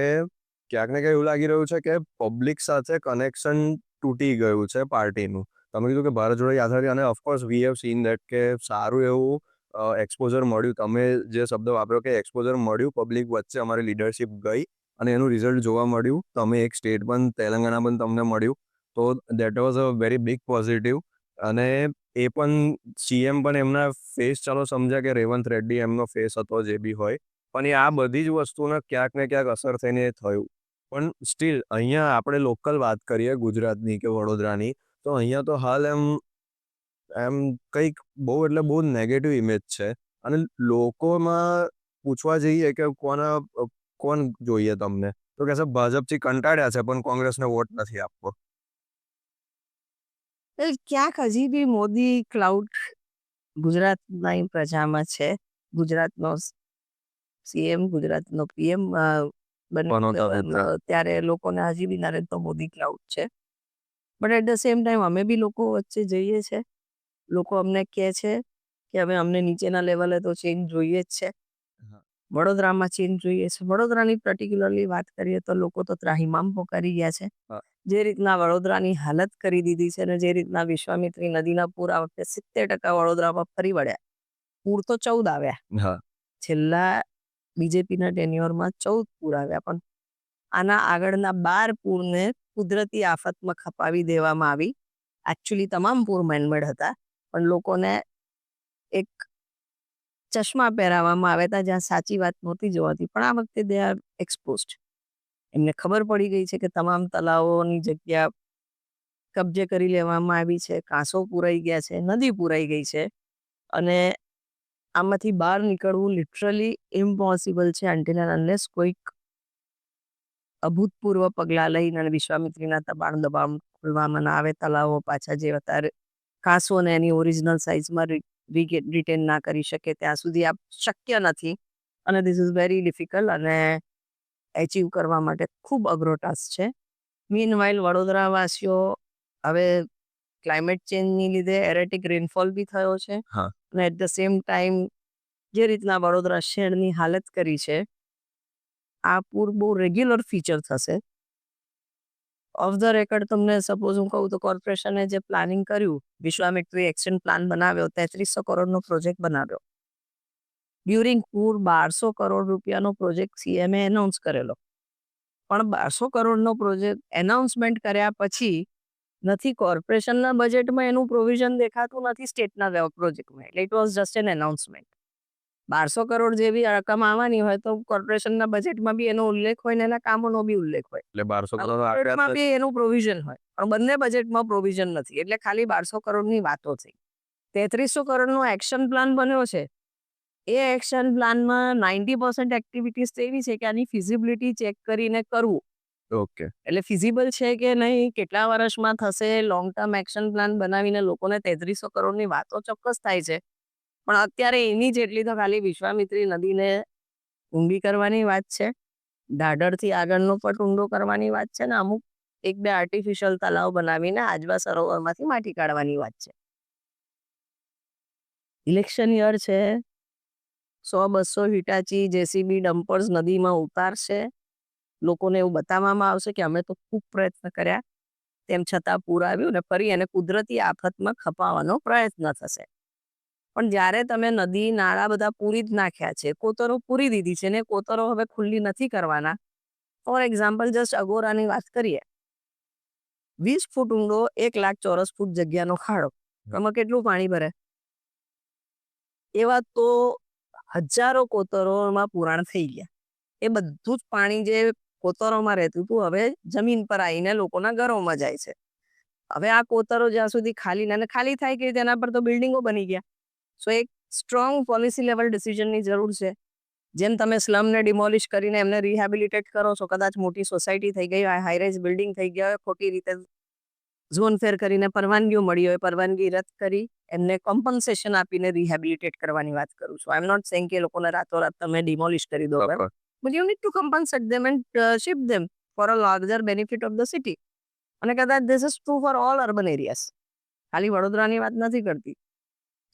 ક્યાંક ને ક્યાંક એવું લાગી રહ્યું છે કે પબ્લિક સાથે કનેક્શન તૂટી ગયું છે પાર્ટીનું. તમે કીધું કે ભારત જોડો યાત્રાથી, અને of course we have seen that કે સારું એવું એક્સપોઝર મળ્યું. તમે જે શબ્દ વાપર્યો કે એક્સપોઝર મળ્યું પબ્લિક વચ્ચે, અમારી લીડરશિપ ગઈ અને એનું રિઝલ્ટ જોવા મળ્યું. તમે એક સ્ટેટ પણ, તેલંગાણા પણ તમને મળ્યું. તો that was a very big positive. અને એ પણ સીએમ પણ એમના ફેસ, ચાલો સમજ્યા કે રેવંત રેડ્ડી એમનો ફેસ હતો, જે બી હોય, પણ એ આ બધી જ વસ્તુને ક્યાંક ને ક્યાંક અસર થઈને એ થયું. પણ સ્ટીલ અહીંયા આપણે લોકલ વાત કરીએ ગુજરાતની કે વડોદરાની, તો અહીંયા તો હાલ એમ કંઈક બહુ એટલે બહુ નેગેટિવ ઇમેજ છે. અને લોકોમાં પૂછવા જઈએ કે કોણ જોઈએ તમને, તો કહેશે ભાજપથી કંટાળ્યા છે પણ કોંગ્રેસને વોટ નથી આપવો. ક્યાંક હજી બી મોદી ક્લાઉડ ગુજરાતના પ્રજામાં છે. ગુજરાતનો સીએમ, ગુજરાતનો પીએમ ત્યારે લોકોને હજી બી નરેન્દ્ર મોદી ક્લાઉડ છે. But at the same time અમે બી લોકો વચ્ચે જઈએ છે. લોકો અમને કહે છે કે હવે અમને નીચેના લેવલે તો ચેન્જ જોઈએ જ છે. વડોદરામાં ચેન્જ જોઈએ છે. વડોદરાની પર્ટિક્યુલરલી વાત કરીએ તો લોકો તો ત્રાહિમામ પોકારી ગયા છે. જે રીતના વડોદરાની હાલત કરી દીધી છે, અને જે રીતના વિશ્વામિત્રી નદીના પૂર આ વખતે 70% વડોદરામાં ફરી વળ્યા. પૂર તો 14 આવ્યા. છેલ્લા બીજેપીના ટેન્યુઅરમાં 14 પૂર આવ્યા. પણ આના આગળના 12 પૂરને કુદરતી આફતમાં ખપાવી દેવામાં આવી. એકચ્યુઅલી તમામ પૂર મેનમેડ હતા, પણ લોકોને એક ચશ્મા પહેરાવવામાં આવ્યા હતા જ્યાં સાચી વાત નહોતી જોવાતી. પણ આ વખતે દે આર એક્સપોઝડ. એમને ખબર પડી ગઈ છે કે તમામ તલાવોની જગ્યા કબજે કરી લેવામાં આવી છે. કાંસો પુરાઈ ગયા છે, નદી પુરાઈ ગઈ છે. અને આમાંથી બહાર નીકળવું લિટરલી ઇમ્પોસિબલ છે until and unless કોઈક અભૂતપૂર્વ પગલાં લઈને અને વિશ્વામિત્રીના દબાણ ખોલવામાં ના આવે, તલાવો પાછા જે અત્યારે કાંસો ને એની ઓરિજિનલ સાઇઝમાં રિટેન ના કરી શકે ત્યાં સુધી આ શક્ય નથી અને ધીસ ઇઝ વેરી ડિફિકલ્ટ અને એચીવ કરવા માટે ખૂબ અઘરો ટાસ્ક છે. મીનવાઇલ વડોદરાવાસીઓ હવે ક્લાઇમેટ ચેન્જની લીધે એરેટિક રેનફોલ બી થયો છે હા અને એટ ધ સેમ ટાઈમ જે રીતના વડોદરા શહેરની હાલત કરી છે, આ પૂર બહુ રેગ્યુલર ફીચર થશે. ઓફ ધ રેકર્ડ તમને સપોઝ હું કહું તો કોર્પોરેશને જે પ્લાનિંગ કર્યું, વિશ્વામિત્રી એક્શન પ્લાન બનાવ્યો, 3300 કરોડનો પ્રોજેક્ટ બનાવ્યો. ડ્યુરિંગ પૂર 1200 કરોડ રૂપિયાનો પ્રોજેક્ટ સીએમએ એનાઉન્સ કરેલો. પણ 1200 કરોડનો પ્રોજેક્ટ એનાઉન્સમેન્ટ કર્યા પછી નથી કોર્પોરેશનના બજેટમાં એનું પ્રોવિઝન દેખાતું, નથી સ્ટેટના પ્રોજેક્ટમાં. એટલે it was just an announcement. 1200 crore જેવી રકમ આવવાની હોય તો કોર્પોરેશનના બજેટમાં બી એનો ઉલ્લેખ હોય ને એના કામોનો બી ઉલ્લેખ હોય. એટલે 1200 કરોડ બજેટમાં બી એનું પ્રોવિઝન હોય, પણ બંને બજેટમાં પ્રોવિઝન નથી. એટલે ખાલી 1200 કરોડની વાતો થઈ. 3300 કરોડનો એક્શન પ્લાન બન્યો છે. એ એક્શન પ્લાનમાં 90% એક્ટિવિટીઝ તો એવી છે કે આની ફિઝિબિલિટી ચેક કરીને કરવું. ઓકે એટલે ફિઝિબલ છે કે નહીં, કેટલા વર્ષમાં થશે, લોંગ ટર્મ એક્શન પ્લાન બનાવીને લોકોને 3300 કરોડની વાતો ચોક્કસ થાય છે. પણ અત્યારે એની જેટલી તો ખાલી વિશ્વામિત્રી નદીને ઊંડી કરવાની વાત છે, દાદરથી આગળનો પટ ઊંડો કરવાની વાત છે ને અમુક 1-2 આર્ટિફિશિયલ તલાવ બનાવીને આજવા સરોવરમાંથી માટી કાઢવાની વાત છે. ઇલેક્શન યર છે, 100-200 હિટાચી જેસીબી ડમ્પર્સ નદીમાં ઉતારશે. લોકોને એવું બતાવવામાં આવશે કે અમે તો ખૂબ પ્રયત્ન કર્યા, તેમ છતાં પૂર આવ્યું ને ફરી એને કુદરતી આફતમાં ખપાવવાનો પ્રયત્ન થશે. પણ જ્યારે તમે નદી નાળા બધા પૂરી જ નાખ્યા છે, કોતરો પૂરી દીધી છે ને કોતરો હવે ખુલ્લી નથી કરવાના. ફોર એક્ઝામ્પલ જસ્ટ અગોરાની વાત કરીએ, 20 ફૂટ ઊંડો 1 લાખ ચોરસ ફૂટ જગ્યાનો ખાડો, એમાં કેટલું પાણી ભરે? એવા તો હજારો કોતરોમાં પુરાણ થઈ ગયા. એ બધું જ પાણી જે કોતરોમાં રહેતું હતું હવે જમીન પર આવીને લોકોના ઘરોમાં જાય છે. હવે આ કોતરો જ્યાં સુધી ખાલી થાય કે તેના પર તો બિલ્ડિંગો બની ગયા. સો એક સ્ટ્રોંગ પોલિસી લેવલ ડિસિઝનની જરૂર છે. જેમ તમે સ્લમને ડિમોલિશ કરીને એમને રિહેબિલિટેટ કરો છો, કદાચ મોટી સોસાયટી થઈ ગઈ હોય, હાઈરાઇઝ બિલ્ડિંગ થઈ ગયા હોય, ખોટી રીતે ઝોન ફેર કરીને પરવાનગીઓ મળી હોય, પરવાનગી રદ કરી એમને કોમ્પન્સેશન આપીને રિહેબિલિટેટ કરવાની વાત કરું છું. આઈ એમ નોટ સેઇંગ કે લોકોને રાતોરાત તમે ડિમોલિશ કરી દો, but you need to compensate them and ship them for a larger benefit of the city. અને કદાચ this is true for all urban areas. ખાલી વડોદરાની વાત નથી કરતી,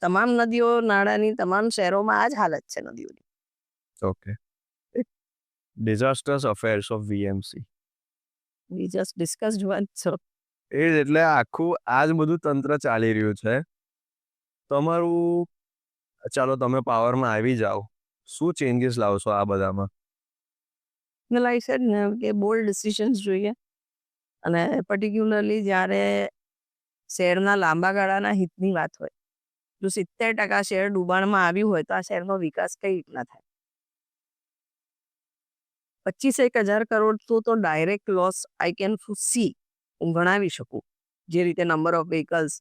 તમામ નદીઓ નાળાની તમામ શહેરોમાં આ જ હાલત છે નદીઓની. Okay disasters affairs of VMC We just discussed once, so એ જ એટલે આખું આ જ બધું તંત્ર ચાલી રહ્યું છે. તમારું ચાલો તમે પાવરમાં આવી જાઓ, શું ચેન્જીસ લાવશો આ બધામાં? well, I said ને કે બોલ્ડ ડિસિઝન્સ જોઈએ અને પર્ટિક્યુલરલી જ્યારે શહેરના લાંબા ગાળાના હિતની વાત હોય. જો 70% શહેર ડૂબાણમાં આવ્યું હોય તો આ શહેરનો વિકાસ કઈ રીતના થાય? 25,000 કરોડ તો direct loss I can C, હું ગણાવી શકું. જે રીતે નંબર ઓફ વ્હીકલ્સ,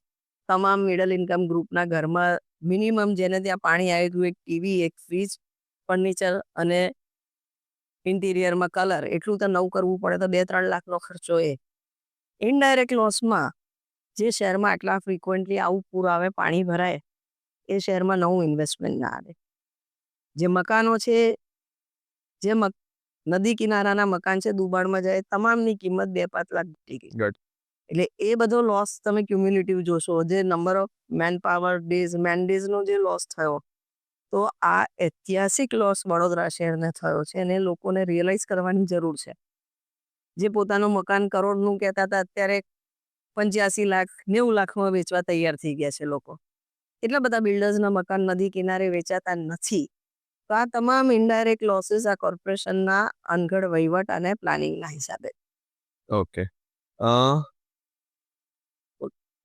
તમામ મિડલ ઇન્કમ ગ્રુપના ઘરમાં મિનિમમ જેને ત્યાં પાણી આવ્યું હતું, એક ટીવી, એક ફ્રીજ, ફર્નિચર અને ઇન્ટિરિયરમાં કલર, એટલું તો નવું કરવું પડે તો 2-3 લાખનો ખર્ચો. એ ઇનડાયરેક્ટ લોસમાં જે શહેરમાં આટલા ફ્રિકવન્ટલી આવું પૂર આવે, પાણી ભરાય, એ શહેરમાં નવું ઇન્વેસ્ટમેન્ટ ના આવે. જે મકાનો છે, જે નદી કિનારાના મકાન છે, દુબાણમાં જાય, તમામની કિંમત 2-5 લાખ ઘટી ગઈ. એટલે એ બધો લોસ તમે ક્યુમ્યુલેટિવ જોશો. જે number of man power days, man ડેઝનો જે લોસ થયો, તો આ ઐતિહાસિક લોસ વડોદરા શહેરને થયો છે અને લોકોને રિયલાઇઝ કરવાની જરૂર છે. જે પોતાનું મકાન કરોડનું કહેતા હતા, અત્યારે 85 લાખ 90 લાખમાં વેચવા તૈયાર થઈ ગયા છે લોકો. એટલા બધા બિલ્ડર્સના મકાન નદી કિનારે વેચાતા નથી. તો આ તમામ ઇનડાયરેક્ટ લોસીસ આ કોર્પોરેશનના અનગઢ વહીવટ અને પ્લાનિંગના હિસાબે. ઓકે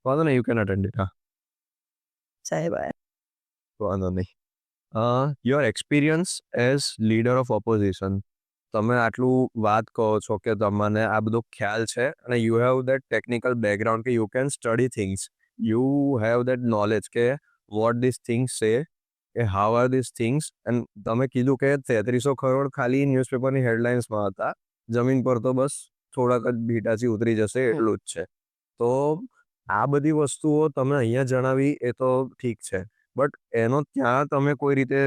વાંધો નહીં, યુ કેન અટેન્ડ ઇટ. હા સાહેબ, વાંધો નહીં. Your experience as leader of opposition, તમે આટલું વાત કહો છો કે તમને આ બધો ખ્યાલ છે અને you have that technical background કે you can study things, you have that knowledge કે વોટ ધીસ થિંગ્સ સે કે how are this things. And તમે કીધું કે 3300 કરોડ ખાલી ન્યૂઝપેપરની હેડલાઇન્સમાં હતા, જમીન પર તો બસ થોડાક જ ભીટાથી ઉતરી જશે એટલું જ છે. તો આ બધી વસ્તુઓ તમે અહીંયા જણાવી એ તો ઠીક છે, બટ એનો ત્યાં તમે કોઈ રીતે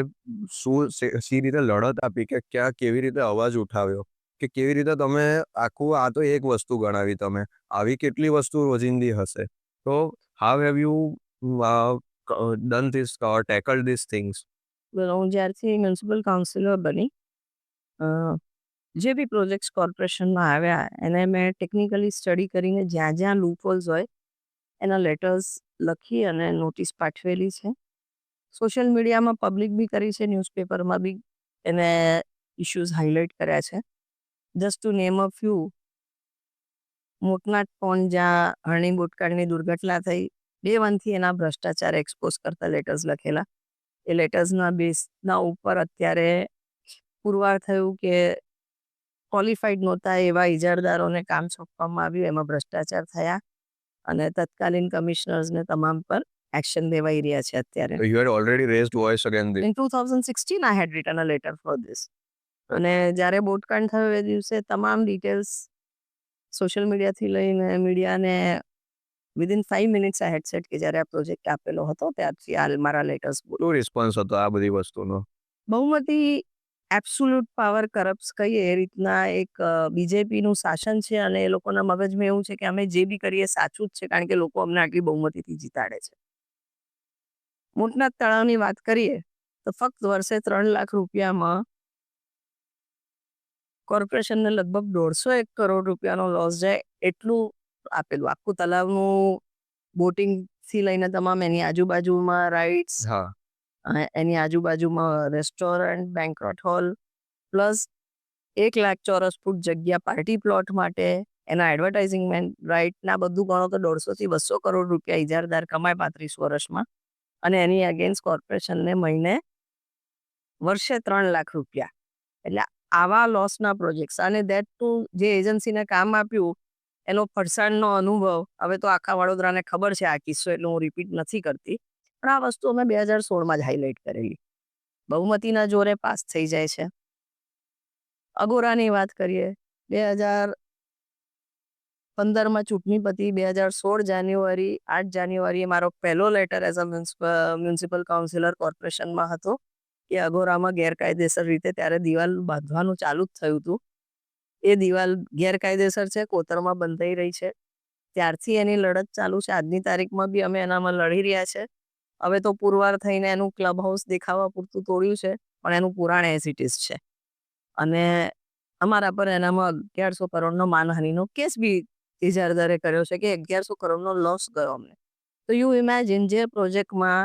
સી રીતે લડત આપી, કે ક્યાં કેવી રીતે અવાજ ઉઠાવ્યો, કે કેવી રીતે તમે આખું, આ તો એક વસ્તુ ગણાવી તમે, આવી કેટલી વસ્તુ રોજિંદી હશે. તો how have you done this or tackled these things? હું જ્યારથી મ્યુનિસિપલ કાઉન્સિલર બની, જે બી પ્રોજેક્ટ્સ કોર્પોરેશનમાં આવ્યા એને મેં ટેકનિકલી સ્ટડી કરીને જ્યાં જ્યાં લૂપહોલ્સ હોય એના લેટર્સ લખી અને નોટિસ પાઠવેલી છે. સોશિયલ મીડિયામાં પબ્લિક બી કરી છે, ન્યૂઝપેપરમાં બી એને ઇશ્યુઝ હાઇલાઇટ કર્યા છે. Just to name a few, મોટનાટ પોન જ્યાં હરણી બોટકાળની દુર્ઘટના થઈ, ડે 1થી એના ભ્રષ્ટાચાર એક્સપોઝ કરતા લેટર્સ લખેલા. એ લેટર્સના બેઝના ઉપર અત્યારે પુરવાર થયું કે ક્વોલિફાઈડ નહોતા એવા ઇજારદારોને કામ સોંપવામાં આવ્યું, એમાં ભ્રષ્ટાચાર થયા અને તત્કાલીન કમિશનર્સને તમામ પર એક્શન લેવાઈ રહ્યા છે અત્યારે. You had already raised voice against this. In 2016 I had written a letter for this. અને જ્યારે બોટકાંડ થયો એ દિવસે તમામ ડિટેલ્સ સોશિયલ મીડિયાથી લઈને મીડિયાને વિધિન 5 મિનિટ્સ આ હેડસેટ કે જ્યારે આ પ્રોજેક્ટ આપેલો હતો ત્યારથી આ મારા લેટર્સ શું રિસ્પોન્સ હતો આ બધી વસ્તુનો? બહુમતી એબ્સોલ્યુટ પાવર કરપ્ટ્સ કહીએ એ રીતના એક બીજેપીનું શાસન છે અને એ લોકોના મગજમાં એવું છે કે અમે જે બી કરીએ સાચું જ છે, કારણ કે લોકો અમને આટલી બહુમતીથી જીતાડે છે. મોટનાથ તળાવની વાત કરીએ તો ફક્ત વર્ષે 3 લાખ રૂપિયામાં કોર્પોરેશનને લગભગ 150 કરોડ રૂપિયાનો લોસ જાય એટલું આપેલું. આખું તલાવનું બોટિંગથી લઈને તમામ એની આજુબાજુમાં રાઇડ્સ, હા, એની આજુબાજુમાં restaurant, banquet hall, plus 1 lakh ચોરસ ફૂટ જગ્યા પાર્ટી પ્લોટ માટે, એના એડવર્ટાઇઝિંગ રાઇટના બધું ગણો તો 150 થી 200 કરોડ રૂપિયા ઇજારદાર કમાય 35 વર્ષમાં, અને એની અગેન્સ્ટ કોર્પોરેશનને મહિને વર્ષે 3 લાખ રૂપિયા. એટલે આવા લોસના પ્રોજેક્ટ્સ, અને દેટ ટુ જે એજન્સીને કામ આપ્યું એનો ફરસાણનો અનુભવ હવે તો આખા વડોદરાને ખબર છે આ કિસ્સો, એટલે હું રિપીટ નથી કરતી. પણ આ વસ્તુ અમે 2016માં જ હાઇલાઇટ કરેલી. બહુમતીના જોરે પાસ થઈ જાય છે. અગોરાની વાત કરીએ, 2015માં ચૂંટણી પતી, 2016 જાન્યુઆરી, 8 જાન્યુઆરીએ મારો પહેલો letter as a municipal councillor કોર્પોરેશનમાં હતો કે અગોરામાં ગેરકાયદેસર રીતે ત્યારે દિવાલ બાંધવાનું ચાલુ જ થયું હતું. એ દિવાલ ગેરકાયદેસર છે, કોતરમાં બંધાઈ રહી છે. ત્યારથી એની લડત ચાલુ છે. આજની તારીખમાં બી અમે એનામાં લડી રહ્યા છે. હવે તો પુરવાર થઈને એનું ક્લબ હાઉસ દેખાવા પૂરતું તોડ્યું છે, પણ એનું પુરાણ એઝ ઇટ ઇઝ છે. અને અમારા પર એનામાં 1100 કરોડનો માનહાનિનો કેસ બી ઇજારદારે કર્યો છે કે 1100 કરોડનો લોસ ગયો અમને. તો યુ ઇમેજિન, જે પ્રોજેક્ટમાં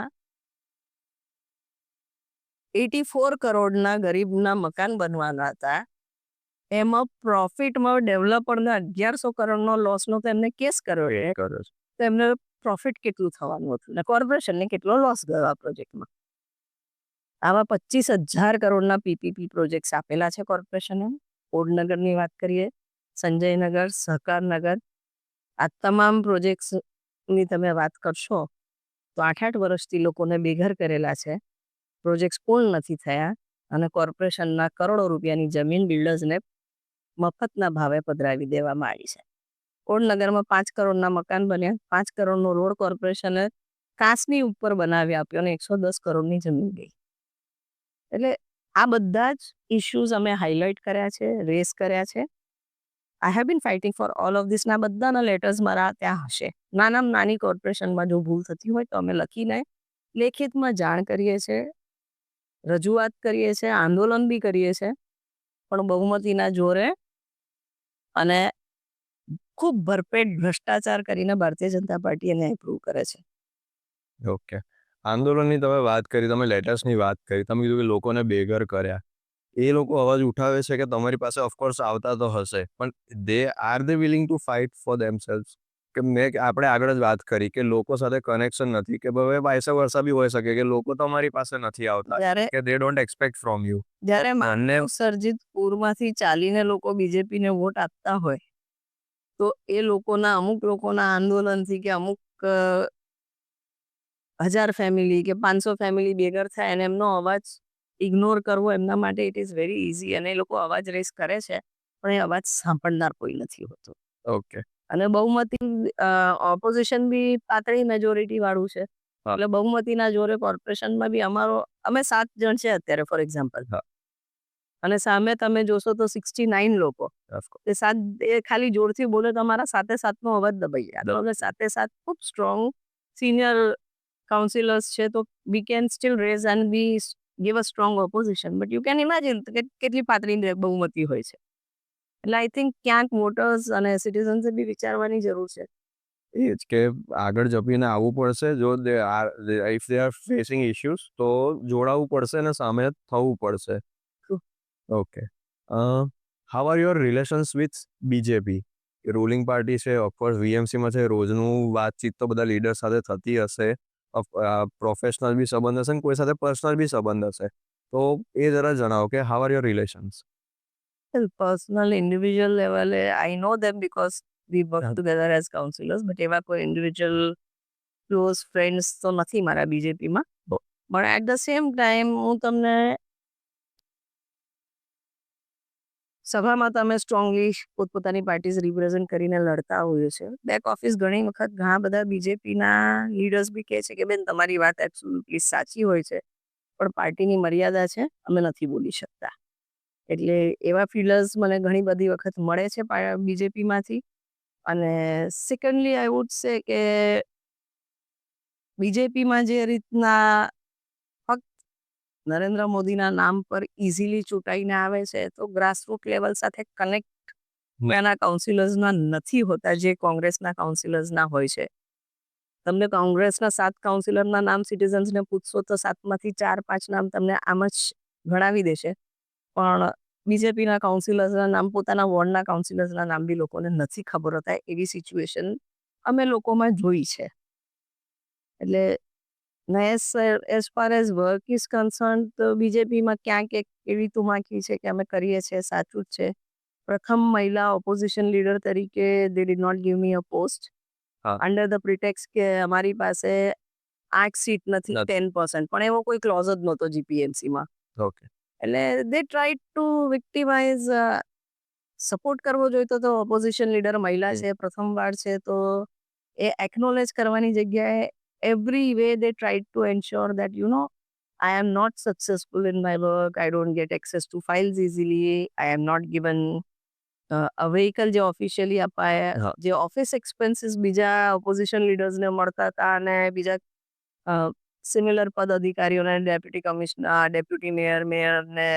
84 કરોડના ગરીબના મકાન બનવાના હતા, એમાં પ્રોફિટમાં ડેવલપરને 1100 કરોડનો લોસનો તો એમને કેસ કર્યો છે. તો એમને પ્રોફિટ કેટલું થવાનું હતું ને કોર્પોરેશનને કેટલો લોસ ગયો આ પ્રોજેક્ટમાં. આવા 25,000 કરોડના પીપીપી પ્રોજેક્ટ્સ આપેલા છે કોર્પોરેશને. ઓડનગરની વાત કરીએ, સંજયનગર, સહકારનગર, આ તમામ પ્રોજેક્ટ્સની તમે વાત કરશો તો 8-8 વર્ષથી લોકોને બેઘર કરેલા છે. પ્રોજેક્ટ્સ પૂર્ણ નથી થયા અને કોર્પોરેશનના કરોડો રૂપિયાની જમીન બિલ્ડર્સને મફતના ભાવે પધરાવી દેવામાં આવી છે. ઓડનગરમાં 5 કરોડના મકાન બન્યા, 5 કરોડનો રોડ કોર્પોરેશને કાચની ઉપર બનાવી આપ્યો અને 110 કરોડની જમીન ગઈ. એટલે આ બધા જ ઇશ્યુઝ અમે હાઇલાઇટ કર્યા છે, રેસ કર્યા છે. I have been fighting for all of this. ના બધાના લેટર્સ મારા ત્યાં હશે. નાનામાં નાની કોર્પોરેશનમાં જો ભૂલ થતી હોય તો અમે લખીને લેખિતમાં જાણ કરીએ છીએ, રજૂઆત કરીએ છીએ, આંદોલન બી કરીએ છીએ, પણ બહુમતીના જોરે અને ખૂબ ભરપેટ ભ્રષ્ટાચાર કરીને ભારતીય જનતા પાર્ટી એને એપ્રૂવ કરે છે. ઓકે. આંદોલનની તમે વાત કરી, તમે લેટર્સની વાત કરી, તમે કીધું કે લોકોને બેઘર કર્યા. એ લોકો અવાજ ઉઠાવે છે કે તમારી પાસે ઓફકોર્સ આવતા તો હશે, પણ are they willing to fight for themselves? કે આપણે આગળ જ વાત કરી કે લોકો સાથે કનેક્શન નથી, કે હવે વાઇસ વર્સા બી હોઈ શકે કે લોકો તમારી પાસે નથી આવતા, કે દે ડોન્ટ એક્સપેક્ટ ફ્રોમ યુ. જ્યારે માનવ સર્જિત પૂરમાંથી ચાલીને લોકો બીજેપીને વોટ આપતા હોય તો એ લોકોના, અમુક લોકોના આંદોલનથી કે અમુક 1000 ફેમિલી કે 500 ફેમિલી ભેગા થાય અને એમનો અવાજ ઇગ્નોર કરવો એમના માટે ઇટ ઇઝ વેરી ઇઝી અને એ લોકો અવાજ રેઝ કરે છે પણ એ અવાજ સાંભળનાર કોઈ નથી હોતું. ઓકે. અને બહુમતી ઓપોઝિશન બી પાતળી મેજોરિટી વાળું છે. હા. એટલે બહુમતીના જોરે કોર્પોરેશનમાં બી અમે 7 જણ છે અત્યારે ફોર એક્ઝામ્પલ. હા. અને સામે તમે જોશો તો 69 લોકો. એ ખાલી જોરથી બોલે તો અમારા 7-7 નો અવાજ દબાઈ જાય. તો અમે 7 ખૂબ સ્ટ્રોંગ સિનિયર કાઉન્સિલર્સ છે તો we can still raise and we give a strong opposition. But you can imagine કેટલી પાતળી બહુમતી હોય છે. એટલે આઈ થિંક ક્યાંક વોટર્સ અને સિટીઝન્સે બી વિચારવાની જરૂર છે. એ જ કે આગળ જપીને આવવું પડશે જો if they are facing issues તો જોડાવવું પડશે અને સામે થવું પડશે. True. Okay. How are your relations with BJP? Ruling party છે, ઓફકોર્સ વીએમસીમાં છે, રોજનું વાતચીત તો બધા લીડર સાથે થતી હશે. પ્રોફેશનલ બી સંબંધ હશે ને કોઈ સાથે પર્સનલ બી સંબંધ હશે. તો એ જરા જણાવો કે how are your relations? Personal individual લેવલે આઈ નો ધેમ બીકોઝ વી વર્ક હા. ટુગેધર એઝ કાઉન્સિલર્સ બટ એવા કોઈ ઇન્ડિવિજ્યુઅલ ક્લોઝ ફ્રેન્ડ્સ તો નથી મારા બીજેપીમાં. પણ એટ ધ સેમ ટાઈમ હું તમને સભામાં તમે સ્ટ્રોંગલી પોતપોતાની પાર્ટીઝ રિપ્રેઝેન્ટ કરીને લડતા હોઈએ છે. બેક ઓફિસ ઘણી વખત ઘણા બધા બીજેપીના લીડર્સ બી કહે છે કે બેન તમારી વાત એબ્સોલ્યુટલી સાચી હોય છે પણ પાર્ટીની મર્યાદા છે અમે નથી બોલી શકતા. એટલે એવા ફીલર્સ મને ઘણી બધી વખત મળે છે બીજેપીમાંથી. અને સેકન્ડલી આઈ વુડ સે કે બીજેપીમાં જે રીતના ફક્ત નરેન્દ્ર મોદીના નામ પર ઇઝીલી ચૂંટાઈને આવે છે તો ગ્રાસરૂટ લેવલ સાથે કનેક્ટ એના કાઉન્સિલર્સના નથી હોતા જે કોંગ્રેસના કાઉન્સિલર્સના હોય છે. તમને કોંગ્રેસના 7 કાઉન્સિલરના નામ સિટીઝન્સને પૂછશો તો 7માંથી 4-5 નામ તમને આમ જ ગણાવી દેશે. પણ બીજેપીના કાઉન્સિલર્સના નામ પોતાના વોર્ડના કાઉન્સિલર્સના નામ બી લોકોને નથી ખબર હોતા એવી સિચ્યુએશન અમે લોકોમાં જોઈ છે. એટલે as far as work is concern તો બીજેપીમાં ક્યાંક એક એવી તુમાકી છે કે અમે કરીએ છીએ સાચું જ છે. પ્રથમ મહિલા ઓપોઝિશન લીડર તરીકે they did not give me a post હા. અંડર ધ પ્રિટેક્સ કે અમારી પાસે 8 સીટ નથી 10%. પણ એવો કોઈ ક્લોઝ જ નહોતો જીપીએમસીમાં. ઓકે. એટલે દે ટ્રાય ટુ વિક્ટિમાઇઝ. સપોર્ટ કરવો જોઈતો તો ઓપોઝિશન લીડર મહિલા છે પ્રથમવાર છે તો એ એકનોલેજ કરવાની જગ્યાએ every way they tried to ensure that I am not successful in my work, I don't get access to files easily, I am not given a vehicle જે ઓફિશિયલી અપાય. જે ઓફિસ એક્સપેન્સીસ બીજા ઓપોઝિશન લીડર્સને મળતા હતા અને બીજા સિમિલર પદ અધિકારીઓને ડેપ્યુટી કમિશનર, ડેપ્યુટી મેયર ને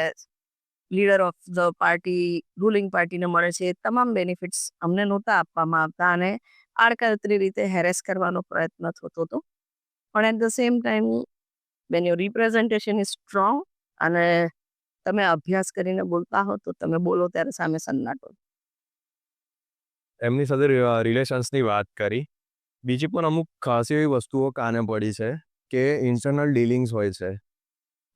leader of the party ruling પાર્ટીને મળે છે એ તમામ બેનિફિટ્સ અમને નહોતા આપવામાં આવતા અને આડકતરી રીતે હેરેસ કરવાનો પ્રયત્ન થતો હતો. પણ at the same time when your representation is strong અને તમે અભ્યાસ કરીને બોલતા હો તો તમે બોલો ત્યારે સામે સન્નાટો. એમની સાથે રિલેશન્સની વાત કરી. બીજી પણ અમુક ખાસ એવી વસ્તુઓ કાને પડી છે કે ઇન્ટરનલ ડીલિંગ્સ હોય છે.